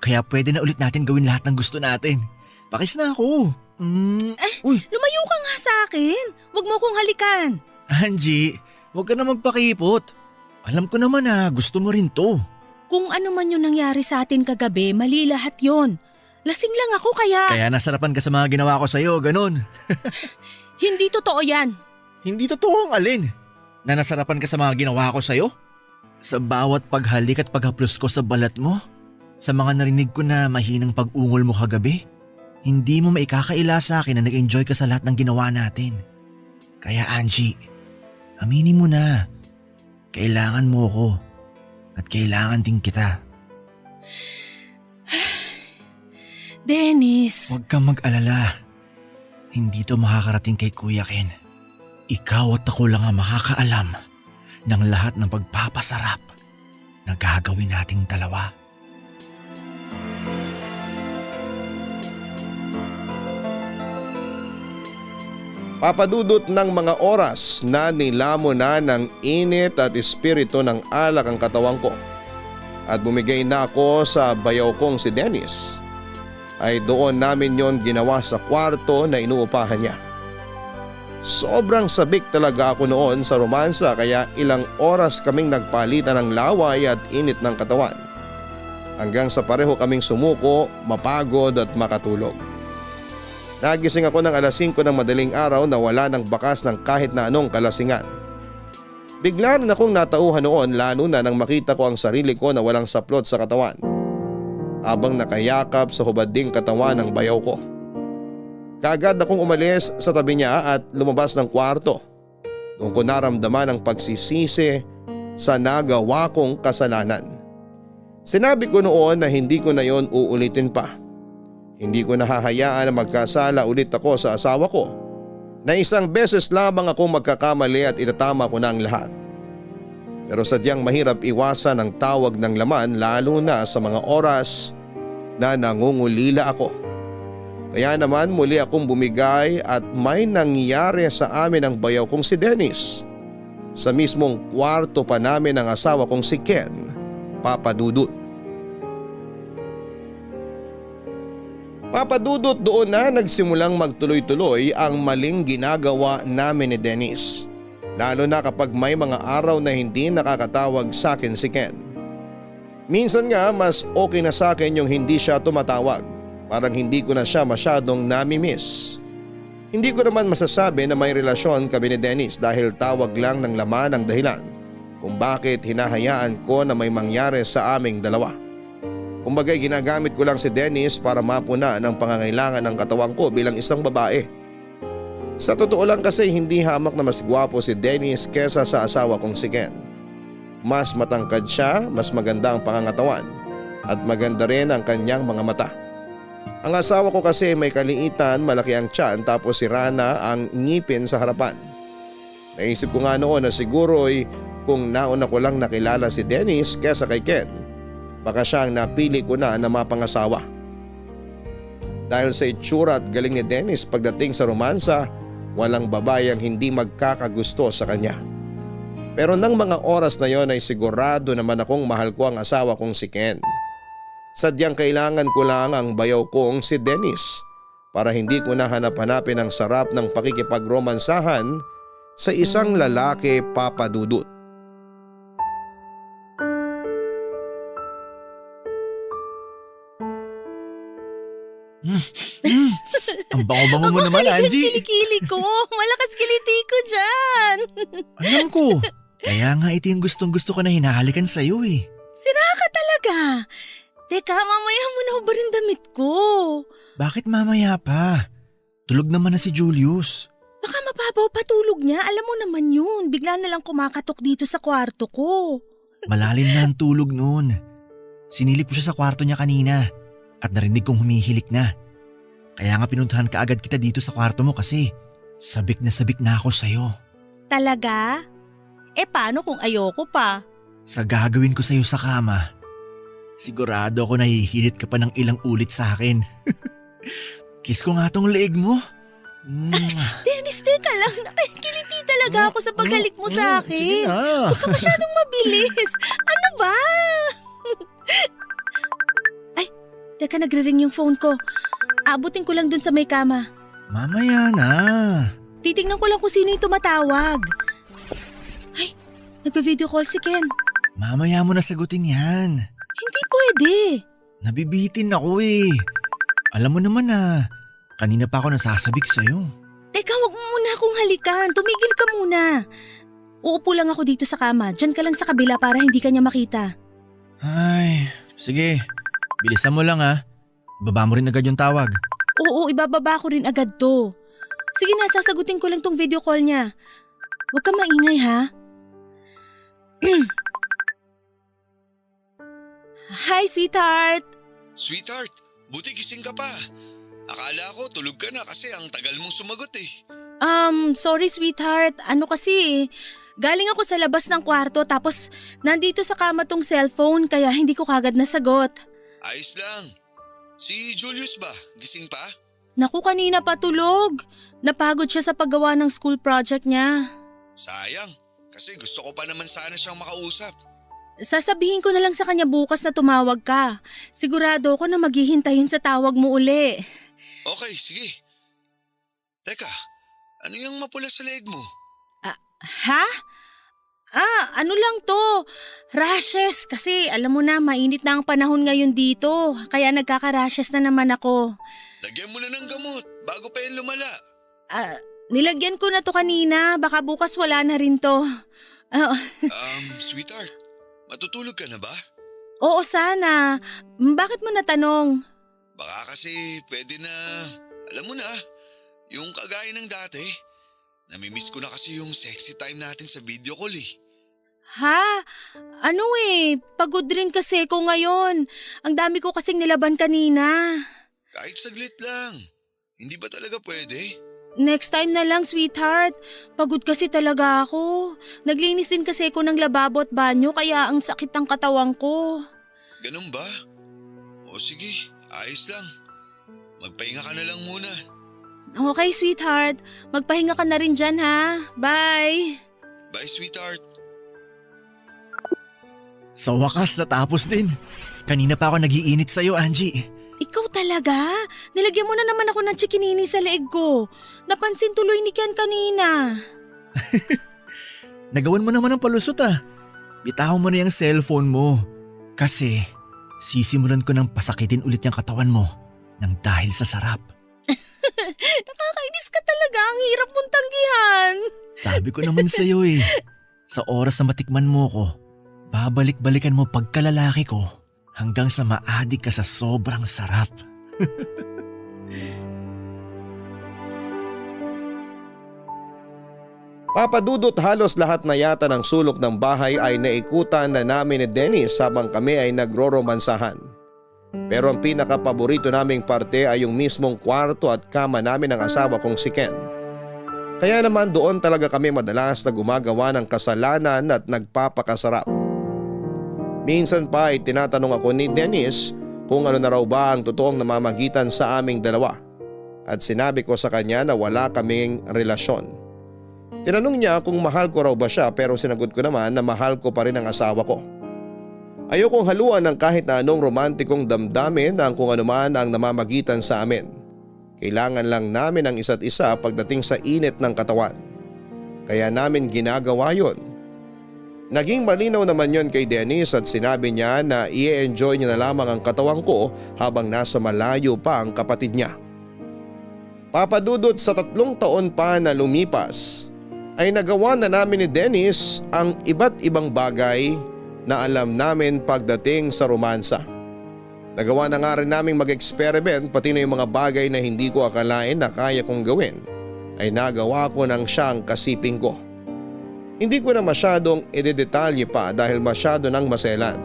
Kaya pwede na ulit natin gawin lahat ng gusto natin. Pakis na ako. Uy, Lumayo ka nga sa akin. Huwag mo akong halikan. Angie, huwag ka na magpakipot. Alam ko naman na gusto mo rin to. Kung ano man yung nangyari sa atin kagabi, mali lahat yon. Lasing lang ako kaya… Kaya nasarapan ka sa mga ginawa ko sa'yo, ganun. Hindi totoo yan. Hindi totoo ang alin. Na nasarapan ka sa mga ginawa ko sa'yo? Sa bawat paghalik at paghaplos ko sa balat mo? Sa mga narinig ko na mahinang pag-ungol mo kagabi? Hindi mo maikakaila sa akin na nag-enjoy ka sa lahat ng ginawa natin. Kaya Angie, aminin mo na. Kailangan mo ko. At kailangan din kita. Dennis. Huwag kang mag-alala. Hindi to makakarating kay Kuya Ken. Ikaw at ako lang ang makakaalam ng lahat ng pagpapasarap na gagawin nating dalawa. Papadudot ng mga oras na nilamo na ng init at espiritu ng alak ang katawan ko at bumigay na ako sa bayaw kong si Dennis, ay doon namin yon ginawa sa kwarto na inuupahan niya. Sobrang sabik talaga ako noon sa romansa kaya ilang oras kaming nagpalitan ng laway at init ng katawan. Hanggang sa pareho kaming sumuko, mapagod at makatulog. Nagising ako ng alas 5 ng madaling araw na wala ng bakas ng kahit na anong kalasingan. Bigla rin akong natauhan noon lalo na nang makita ko ang sarili ko na walang saplot sa katawan habang nakayakap sa hubad ding katawan ng bayaw ko. Kaagad akong umalis sa tabi niya at lumabas ng kwarto. Doon ko naramdaman ang pagsisisi sa nagawa kong kasalanan. Sinabi ko noon na hindi ko na yon uulitin pa. Hindi ko nahahayaan na magkasala ulit ako sa asawa ko na isang beses lamang akong magkakamali at itatama ko na ang lahat. Pero sadyang mahirap iwasan ang tawag ng laman lalo na sa mga oras na nangungulila ako. Kaya naman muli akong bumigay at may nangyari sa amin ang bayaw kong si Dennis. Sa mismong kwarto pa namin ng asawa kong si Ken, Papadudut. Papadudot, doon na nagsimulang magtuloy-tuloy ang maling ginagawa namin ni Dennis. Lalo na kapag may mga araw na hindi nakakatawag sa akin si Ken. Minsan nga mas okay na sa akin yung hindi siya tumatawag. Parang hindi ko na siya masyadong nami-miss. Hindi ko naman masasabi na may relasyon kami ni Dennis dahil tawag lang ng laman ang dahilan kung bakit hinahayaan ko na may mangyari sa aming dalawa. Kumbagay ginagamit ko lang si Dennis para mapuna ng pangangailangan ng katawan ko bilang isang babae. Sa totoo lang kasi hindi hamak na mas gwapo si Dennis kesa sa asawa kong si Ken. Mas matangkad siya, mas maganda ang pangangatawan at maganda rin ang kanyang mga mata. Ang asawa ko kasi may kaliitan, malaki ang tiyan tapos sira na ang ngipin sa harapan. Naisip ko nga noon na siguro'y kung nauna ko lang nakilala si Dennis kesa kay Ken, baka siya ang napili ko na mapangasawa. Dahil sa itsura at galing ni Dennis pagdating sa romansa, walang babae ang hindi magkakagusto sa kanya. Pero nang mga oras na yon ay sigurado naman akong mahal ko ang asawa kong si Ken. Sadyang kailangan ko lang ang bayaw kong si Dennis para hindi ko na hanap-hanapin ang sarap ng pakikipagromansahan sa isang lalaki, Papa Dudut. Ang bango-bango mo naman, Angie. Kilikili ko. Malakas kiliti ko dyan. Alam ko. Kaya nga ito yung gustong-gusto ko na hinahalikan sa'yo eh. Sira ka talaga. Teka, mamaya mo na ba rin damit ko? Bakit mamaya pa? Tulog naman na si Julius. Baka mababaw patulog niya. Alam mo naman yun. Bigla na lang kumakatok dito sa kwarto ko. Malalim na ang tulog noon. Sinilip ko siya sa kwarto niya kanina at narinig kong humihilik na. Kaya nga pinuntahan ka agad kita dito sa kwarto mo kasi sabik na ako sa'yo. Talaga? Paano kung ayoko pa? Sa gagawin ko sa'yo sa kama, sigurado ako nahihilit ka pa ng ilang ulit sa akin. Kiss ko nga tong leeg mo. Dennis, teka lang. Nakikiliti talaga ako sa paghalik mo sa akin. Sige na. Huwag ka masyadong mabilis. Ano ba? Ay, teka, nagre-ring yung phone ko. Abutin ko lang dun sa may kama. Mamaya na. Titignan ko lang kung sino yung tumatawag. Ay, nagpa-video call si Ken. Mamaya mo na sagutin yan. Hindi pwede. Nabibitin ako eh. Alam mo naman na, kanina pa ako nasasabik sa'yo. Teka, wag mo muna akong halikan. Tumigil ka muna. Uupo lang ako dito sa kama. Diyan ka lang sa kabila para hindi ka niya makita. Ay, sige. Bilisan mo lang ha. Baba mo rin agad yung tawag. Oo, ibababa ko rin agad to. Sige na, sasagutin ko lang tong video call niya. Huwag ka maingay ha. Hi, sweetheart. Sweetheart, buti gising ka pa. Akala ko tulog ka na kasi ang tagal mong sumagot eh. Sorry sweetheart. Ano kasi galing ako sa labas ng kwarto tapos nandito sa kama tong cellphone kaya hindi ko kagad nasagot. Ayos lang. Si Julius ba? Gising pa? Naku, kanina pa tulog. Napagod siya sa paggawa ng school project niya. Sayang, kasi gusto ko pa naman sana siyang makausap. Sasabihin ko na lang sa kanya bukas na tumawag ka. Sigurado ako na maghihintay yun sa tawag mo uli. Okay, sige. Teka, ano yung mapula sa leeg mo? Ha? Ano lang to? Rashes kasi alam mo na mainit na ang panahon ngayon dito. Kaya nagkaka-rashes na naman ako. Lagyan mo na ng gamot bago pa yan lumala. Nilagyan ko na to kanina. Baka bukas wala na rin to. Sweetheart, matutulog ka na ba? Oo sana. Bakit mo natanong? Baka kasi pwede na, alam mo na, yung kagaya ng dati. Namimiss ko na kasi yung sexy time natin sa video call eh. Ha? Ano pagod rin kasi ko ngayon. Ang dami ko kasing nilaban kanina. Kahit saglit lang. Hindi ba talaga pwede? Next time na lang, sweetheart. Pagod kasi talaga ako. Naglinis din kasi ako ng lababo at banyo kaya ang sakit ng katawan ko. Ganun ba? O sige, ayos lang. Magpahinga ka na lang muna. Okay, sweetheart. Magpahinga ka na rin dyan, ha? Bye! Bye, sweetheart. Sa wakas natapos din. Kanina pa ako nagiinit sa'yo, Angie. Ikaw talaga? Nilagyan mo na naman ako ng chikinini sa leeg ko. Napansin tuloy ni Ken kanina. Nagawan mo naman ng palusot ah. Bitaw mo na yung cellphone mo. Kasi sisimulan ko ng pasakitin ulit yung katawan mo nang dahil sa sarap. Nakakainis ka talaga. Ang hirap mong tanggihan. Sabi ko naman sa'yo eh. Sa oras na matikman mo ko, babalik-balikan mo pagkalalaki ko hanggang sa maadik ka sa sobrang sarap. Papadudot halos lahat na yata ng sulok ng bahay ay naikutan na namin ni Dennis habang kami ay nagroromansahan. Pero ang pinakapaborito naming parte ay yung mismong kwarto at kama namin ng asawa kong si Ken. Kaya naman doon talaga kami madalas na gumagawa ng kasalanan at nagpapakasarap. Minsan pa ay tinatanong ako ni Dennis kung ano na raw ba ang totoong namamagitan sa aming dalawa at sinabi ko sa kanya na wala kaming relasyon. Tinanong niya kung mahal ko raw ba siya pero sinagot ko naman na mahal ko pa rin ang asawa ko. Ayokong haluan ng kahit na anong romantikong damdamin ng kung anuman ang namamagitan sa amin. Kailangan lang namin ang isa't isa pagdating sa init ng katawan. Kaya namin ginagawa yon. Naging malinaw naman yon kay Dennis at sinabi niya na i-enjoy niya na lamang ang katawan ko habang nasa malayo pa ang kapatid niya. Papadudot sa 3 taon pa na lumipas ay nagawa na namin ni Dennis ang iba't ibang bagay na alam namin pagdating sa romansa. Nagawa na nga rin naming mag-experiment pati na yung mga bagay na hindi ko akalain na kaya kong gawin ay nagawa ko ng siyang kasiping ko. Hindi ko na masyadong idedetalye pa dahil masyado nang maselan.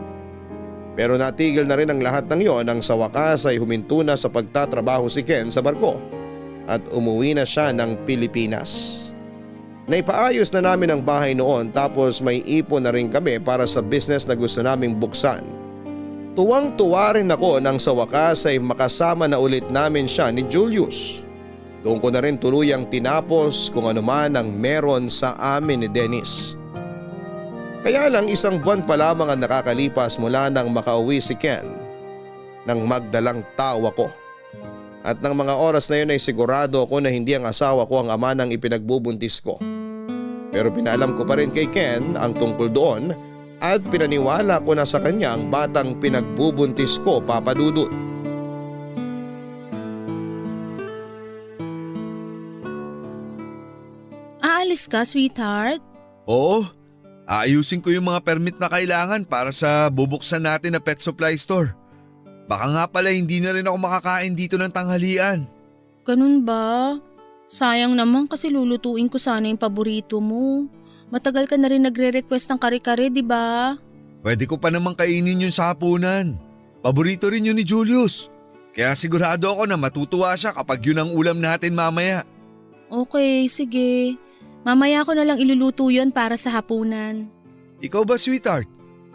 Pero natigil na rin ang lahat ng yon nang sa wakas ay huminto na sa pagtatrabaho si Ken sa barko at umuwi na siya ng Pilipinas. Naipaayos na namin ang bahay noon tapos may ipon na rin kami para sa business na gusto naming buksan. Tuwang-tuwa rin ako nang sa wakas ay makasama na ulit namin siya ni Julius. Doon ko na rin tuluyang tinapos kung ano man ang meron sa amin ni Dennis. Kaya lang 1 buwan pa lamang ang nakakalipas mula nang makauwi si Ken nang magdalang tao ako. At ng mga oras na yun ay sigurado ako na hindi ang asawa ko ang ama ng ipinagbubuntis ko. Pero pinaalam ko pa rin kay Ken ang tungkol doon at pinaniwala ko na sa kanya ang batang pinagbubuntis ko, Papa Dudut. Aalis ka, sweetheart? Oo, aayusin ko yung mga permit na kailangan para sa bubuksan natin na pet supply store. Baka nga pala hindi na rin ako makakain dito ng tanghalian. Ganun ba? Sayang naman kasi lulutuin ko sana yung paborito mo. Matagal ka na rin nagre-request ng kare-kare, di ba? Pwede ko pa namang kainin yun sa hapunan. Paborito rin yun ni Julius. Kaya sigurado ako na matutuwa siya kapag yun ang ulam natin mamaya. Okay, sige. Mamaya ko na lang iluluto yun para sa hapunan. Ikaw ba, sweetheart?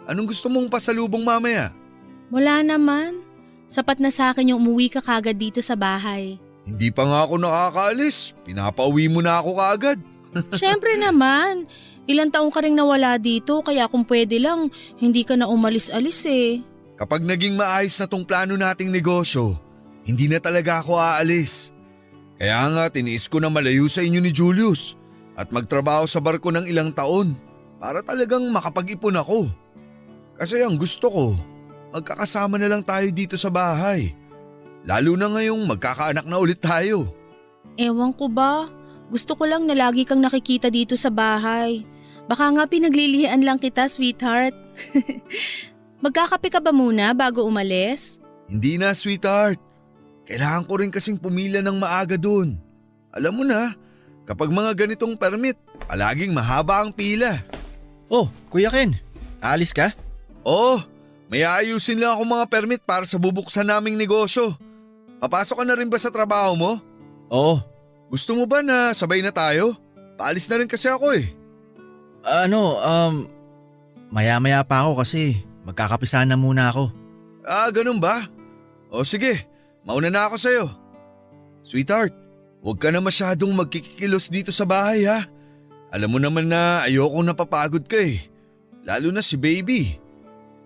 Anong gusto mong pasalubong mamaya? Wala naman. Sapat na sa akin yung umuwi ka kagad dito sa bahay. Hindi pa nga ako nakakaalis. Pinapauwi mo na ako kaagad. Siyempre naman. Ilang taong ka rin nawala dito kaya kung pwede lang, hindi ka na umalis-alis eh. Kapag naging maayos na tong plano nating negosyo, hindi na talaga ako aalis. Kaya nga tiniis ko na malayo sa inyo ni Julius at magtrabaho sa barko ng ilang taon para talagang makapag-ipon ako. Kasi ang gusto ko, magkakasama na lang tayo dito sa bahay. Lalo na ngayong magkakaanak na ulit tayo. Ewan ko ba? Gusto ko lang na lagi kang nakikita dito sa bahay. Baka nga pinaglilihian lang kita, sweetheart. Magkakape ka ba muna bago umalis? Hindi na, sweetheart. Kailangan ko rin kasing pumila ng maaga doon. Alam mo na, kapag mga ganitong permit, palaging mahaba ang pila. Oh, Kuya Ken, aalis ka? Oo, may aayusin lang ako mga permit para sa bubuksan naming negosyo. Papasok ka na rin ba sa trabaho mo? Oo. Gusto mo ba na sabay na tayo? Paalis na rin kasi ako eh. Maya-maya pa ako kasi magkakapisahan na muna ako. Ganun ba? O sige, mauna na ako sa'yo. Sweetheart, huwag ka na masyadong magkikilos dito sa bahay ha. Alam mo naman na ayokong napapagod ka eh. Lalo na si baby.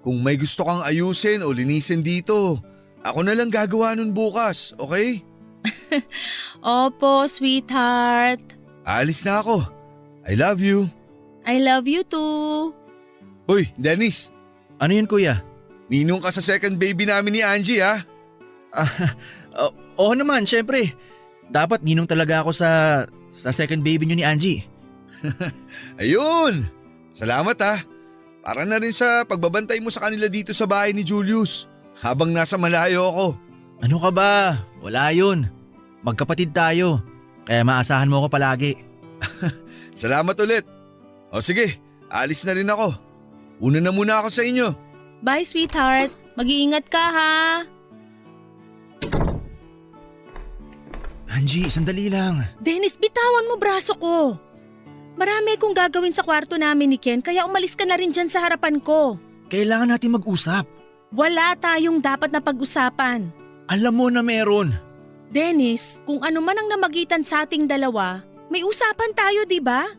Kung may gusto kang ayusin o linisin dito, ako na lang gagawa nun bukas, okay? Opo, sweetheart. Aalis na ako. I love you. I love you too. Hoy, Dennis. Ano yun, Kuya? Ninong ka sa second baby namin ni Angie ha? Oo naman, syempre. Dapat ninong talaga ako sa second baby niyo ni Angie. Ayun! Salamat ha. Para na rin sa pagbabantay mo sa kanila dito sa bahay ni Julius habang nasa malayo ako. Ano ka ba? Wala yun. Magkapatid tayo. Kaya maasahan mo ako palagi. Salamat ulit. O sige, alis na rin ako. Una na muna ako sa inyo. Bye, sweetheart. Mag-iingat ka ha. Angie, sandali lang. Dennis, bitawan mo braso ko. Marami akong gagawin sa kwarto namin ni Ken kaya umalis ka na rin dyan sa harapan ko. Kailangan natin mag-usap. Wala tayong dapat na pag-usapan. Alam mo na meron. Dennis, kung ano man ang namagitan sa ating dalawa, may usapan tayo, di ba?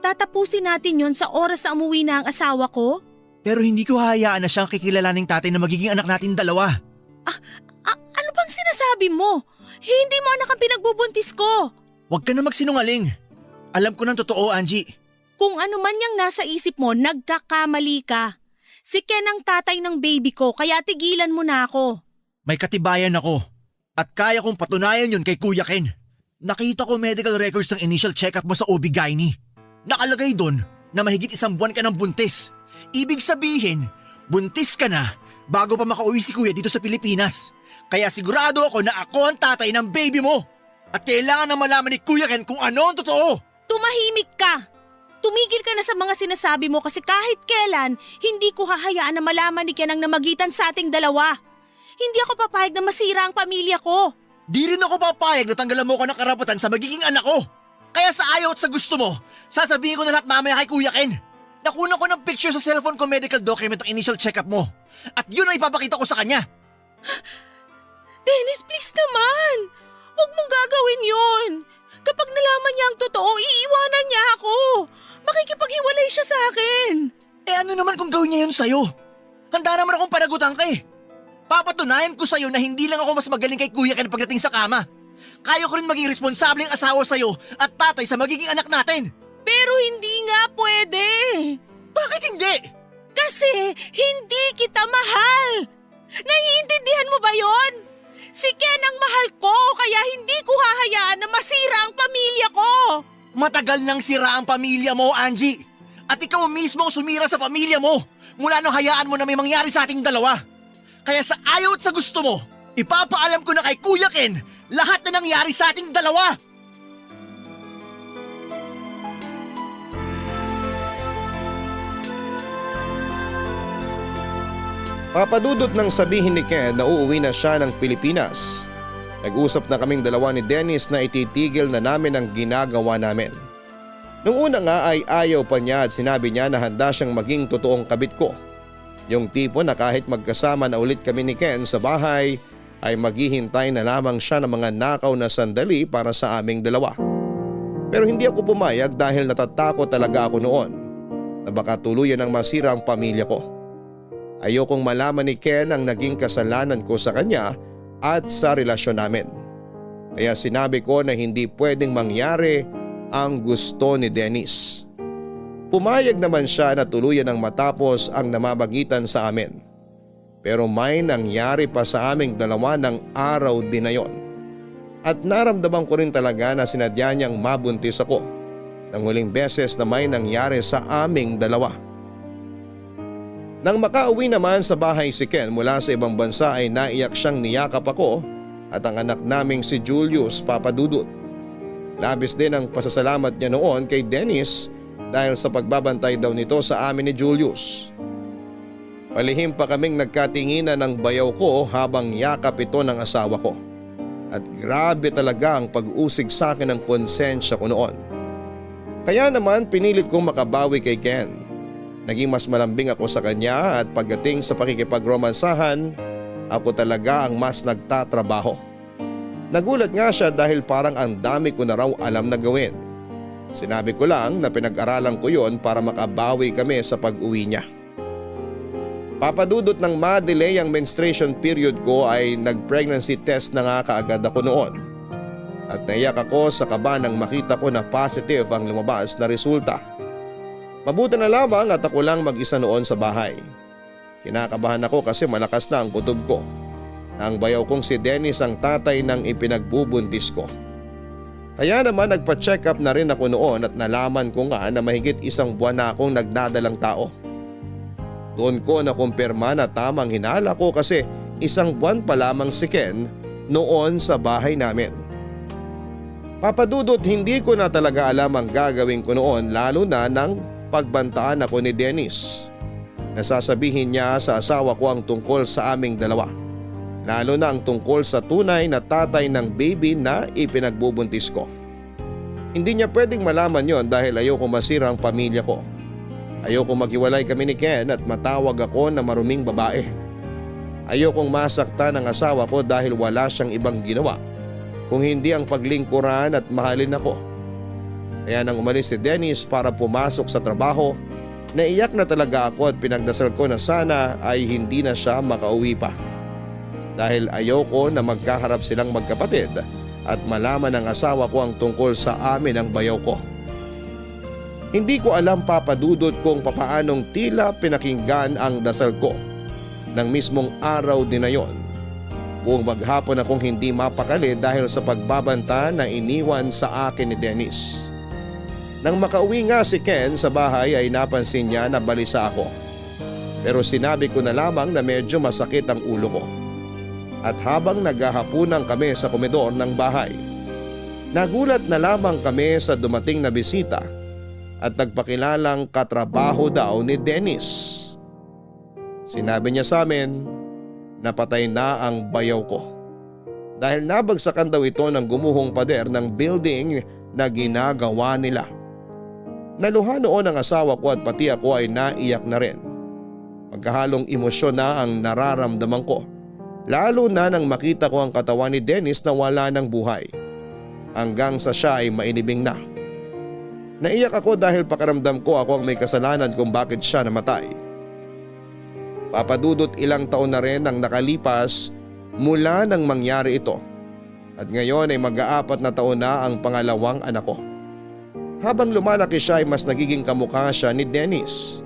Tatapusin natin yon sa oras na umuwi na ang asawa ko. Pero hindi ko hayaan na siyang kikilalaning tatay na magiging anak natin dalawa. Ano bang sinasabi mo? Hindi mo anak ang pinagbubuntis ko. Huwag ka na magsinungaling. Alam ko ng totoo, Angie. Kung ano man yang nasa isip mo, nagkakamali ka. Si Ken ang tatay ng baby ko, kaya tigilan mo na ako. May katibayan ako. At kaya kong patunayan yun kay Kuya Ken. Nakita ko medical records ng initial check-up mo sa OB-GYN. Nakalagay doon na mahigit 1 buwan ka ng buntis. Ibig sabihin, buntis ka na bago pa makauwi si Kuya dito sa Pilipinas. Kaya sigurado ako na ako ang tatay ng baby mo. At kailangan na malaman ni Kuya Ken kung ano ang totoo. Tumahimik ka! Tumigil ka na sa mga sinasabi mo kasi kahit kailan, hindi ko hahayaan na malaman ni Ken ang namagitan sa ating dalawa. Hindi ako papayag na masira ang pamilya ko. Di rin ako papayag na tanggalan mo ko ng karapatan sa magiging anak ko. Kaya sa ayaw at sa gusto mo, sasabihin ko na lahat mamaya kay Kuya Ken. Nakuna ko ng picture sa cellphone ko medical document ng initial check-up mo. At yun ang ipapakita ko sa kanya. Dennis, please naman! Huwag mong gagawin yun! Kapag nalaman niya ang totoo, iiwanan niya ako! Makikipaghiwalay siya sa akin! Eh ano naman kung gawin niya yun sa'yo? Handa naman akong panagutan ka eh. Papatunayan ko sa'yo na hindi lang ako mas magaling kay Kuya Ken pagdating sa kama. Kaya ko rin maging responsableng asawa sa'yo at tatay sa magiging anak natin. Pero hindi nga pwede! Bakit hindi? Kasi hindi kita mahal! Naiintindihan mo ba yon? Si Ken ang mahal ko kaya hindi ko hahayaan na masira ang pamilya ko! Matagal nang sira ang pamilya mo, Angie. At ikaw mismo ang sumira sa pamilya mo mula nung hayaan mo na may mangyari sa ating dalawa. Kaya sa ayaw at sa gusto mo, ipapaalam ko na kay Kuya Ken lahat na nangyari sa ating dalawa. Papadudot nang sabihin ni Ken na uuwi na siya ng Pilipinas. Nag-usap na kaming dalawa ni Dennis na ititigil na namin ang ginagawa namin. Nung una nga ay ayaw pa niya at sinabi niya na handa siyang maging totoong kabit ko. Yung tipo na kahit magkasama na ulit kami ni Ken sa bahay ay maghihintay na lamang siya ng mga nakaw na sandali para sa aming dalawa. Pero hindi ako pumayag dahil natatakot talaga ako noon na baka tuluyan ang masira ang pamilya ko. Ayokong malaman ni Ken ang naging kasalanan ko sa kanya at sa relasyon namin. Kaya sinabi ko na hindi pwedeng mangyari ang gusto ni Dennis. Pumayag naman siya na tuluyan ang matapos ang namamagitan sa amin. Pero may nangyari pa sa aming dalawa ng araw din na yon. At naramdaman ko rin talaga na sinadya niyang mabuntis ako ng huling beses na may nangyari sa aming dalawa. Nang makauwi naman sa bahay si Ken mula sa ibang bansa ay naiyak siyang niyakap ako at ang anak naming si Julius, Papadudot. Labis din ang pasasalamat niya noon kay Dennis dahil sa pagbabantay daw nito sa amin ni Julius. Palihim pa kaming nagkatinginan ng bayaw ko habang yakap ito ng asawa ko. At grabe talaga ang pag-usig sa akin ng konsensya ko noon. Kaya naman pinilit kong makabawi kay Ken. Naging mas malambing ako sa kanya at pagdating sa pakikipagromansahan, ako talaga ang mas nagtatrabaho. Nagulat nga siya dahil parang ang dami ko na raw alam na gawin. Sinabi ko lang na pinag-aralan ko yon para makabawi kami sa pag-uwi niya. Papadudot ng ma-delay ang menstruation period ko ay nag-pregnancy test na nga kaagad ako noon. At naiyak ako sa kaba nang makita ko na positive ang lumabas na resulta. Mabuti na lamang at ako lang mag-isa noon sa bahay. Kinakabahan ako kasi malakas na ang kutob ko. Ang bayaw kong si Dennis ang tatay ng ipinagbubuntis ko. Kaya naman nagpa-check up na rin ako noon at nalaman ko nga na mahigit 1 buwan na akong nagnadalang tao. Doon ko nakumpirma na tamang hinala ko kasi 1 buwan pa lamang si Ken noon sa bahay namin. Papadudot hindi ko na talaga alam ang gagawin ko noon lalo na nang pagbantaan ako ni Dennis. Nasasabihin niya sa asawa ko ang tungkol sa aming dalawa. Lalo na ang tungkol sa tunay na tatay ng baby na ipinagbubuntis ko. Hindi niya pwedeng malaman yon dahil ayoko masira ang pamilya ko. Ayokong maghiwalay kami ni Ken at matawag ako na maruming babae. Ayokong masaktan ang asawa ko dahil wala siyang ibang ginawa kung hindi ang paglingkuran at mahalin ako. Kaya nang umalis si Dennis para pumasok sa trabaho, naiyak na talaga ako at pinagdasal ko na sana ay hindi na siya makauwi pa. Dahil ayoko na magkaharap silang magkapatid at malaman ng asawa ko ang tungkol sa amin ang bayaw ko. Hindi ko alam papadudot kung papaanong tila pinakinggan ang dasal ko ng mismong araw din na yon. Buong maghapon akong hindi mapakali dahil sa pagbabanta na iniwan sa akin ni Dennis. Nang makauwi nga si Ken sa bahay ay napansin niya na balisa ako. Pero sinabi ko na lamang na medyo masakit ang ulo ko. At habang naghahapunan kami sa komedor ng bahay, nagulat na lamang kami sa dumating na bisita at nagpakilalang katrabaho daw ni Dennis. Sinabi niya sa amin na patay na ang bayaw ko dahil nabagsakan daw ito ng gumuhong pader ng building na ginagawa nila. Naluha noon ang asawa ko at pati ako ay naiyak na rin. Magkahalong emosyon na ang nararamdaman ko, lalo na nang makita ko ang katawan ni Dennis na wala ng buhay hanggang sa siya ay mainibing na. Naiyak ako dahil pakiramdam ko ako ang may kasalanan kung bakit siya namatay. Papadudot ilang taon na rin ang nakalipas mula nang mangyari ito at ngayon ay mag-aapat na taon na ang pangalawang anak ko. Habang lumalaki siya ay mas nagiging kamukha siya ni Dennis.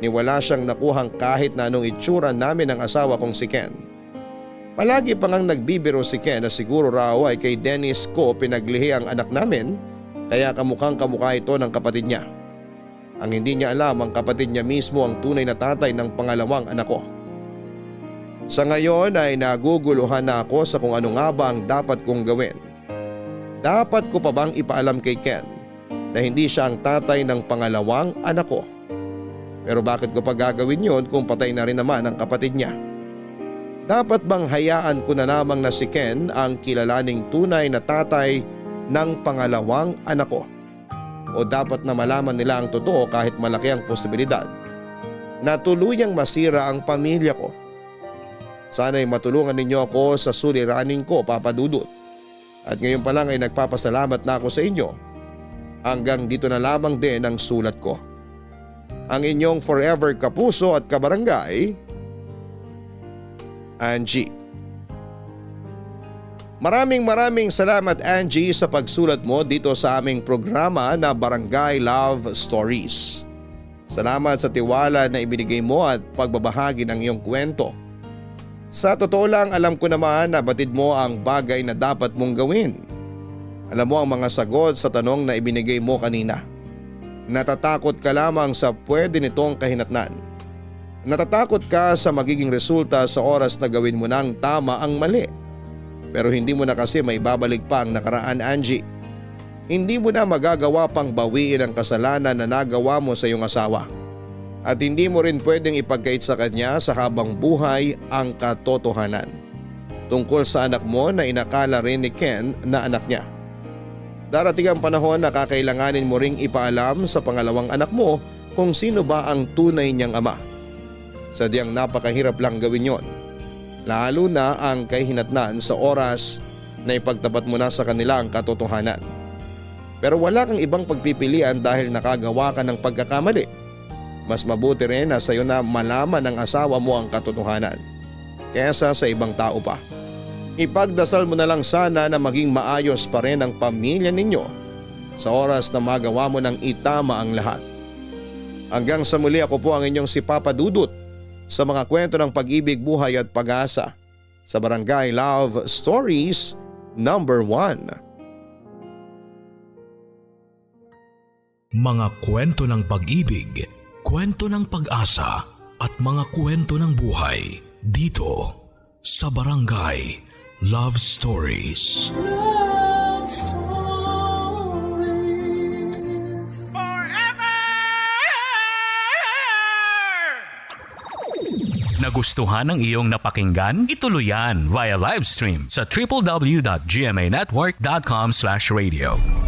Ni wala siyang nakuhang kahit na anong itsura namin ng asawa kong si Ken. Palagi pa ngang nagbibiro si Ken na siguro raw ay kay Dennis ko pinaglihi ang anak namin kaya kamukhang kamukha ito ng kapatid niya. Ang hindi niya alam, ang kapatid niya mismo ang tunay na tatay ng pangalawang anak ko. Sa ngayon ay naguguluhan na ako sa kung ano nga ba ang dapat kong gawin. Dapat ko pa bang ipaalam kay Ken na hindi siya ang tatay ng pangalawang anak ko? Pero bakit ko pa gagawin yon kung patay na rin naman ang kapatid niya? Dapat bang hayaan ko na lamang na si Ken ang kilalaning tunay na tatay ng pangalawang anak ko? O dapat na malaman nila ang totoo kahit malaki ang posibilidad na tuluyang masira ang pamilya ko? Sana'y matulungan ninyo ako sa suliranin ko, Papa Dudut. At ngayon pa lang ay nagpapasalamat na ako sa inyo. Hanggang dito na lamang din ang sulat ko. Ang inyong forever kapuso at kabarangay, Angie. Maraming salamat Angie sa pagsulat mo dito sa aming programa na Barangay Love Stories. Salamat sa tiwala na ibinigay mo at pagbabahagi ng iyong kwento. Sa totoo lang alam ko naman na batid mo ang bagay na dapat mong gawin. Alam mo ang mga sagot sa tanong na ibinigay mo kanina. Natatakot ka lamang sa pwede nitong kahinatnan. Natatakot ka sa magiging resulta sa oras na gawin mo ng tama ang mali. Pero hindi mo na kasi maibabalik pa ang nakaraan, Angie. Hindi mo na magagawa pang bawiin ang kasalanan na nagawa mo sa iyong asawa. At hindi mo rin pwedeng ipagkait sa kanya sa habang buhay ang katotohanan tungkol sa anak mo na inakala rin ni Ken na anak niya. Darating ang panahon na kakailanganin mo ring ipaalam sa pangalawang anak mo kung sino ba ang tunay niyang ama. Sadyang napakahirap lang gawin yon. Lalo na ang kahinatnan sa oras na ipagtapat mo na sa kanila ang katotohanan. Pero wala kang ibang pagpipilian dahil nakagawa ka ng pagkakamali. Mas mabuti rin na sa iyo na malaman ng asawa mo ang katotohanan kaysa sa ibang tao pa. Ipagdasal mo na lang sana na maging maayos pa rin ang pamilya ninyo sa oras na magawa mo ng itama ang lahat. Hanggang sa muli, ako po ang inyong si Papa Dudut sa mga kwento ng pag-ibig, buhay at pag-asa sa Barangay Love Stories number 1. Mga kwento ng pag-ibig, kwento ng pag-asa at mga kwento ng buhay dito sa Barangay Love Stories. Love Stories. Nagustuhan ng iyong napakinggan? Ituloy yan via live stream sa www.gmanetwork.com/radio.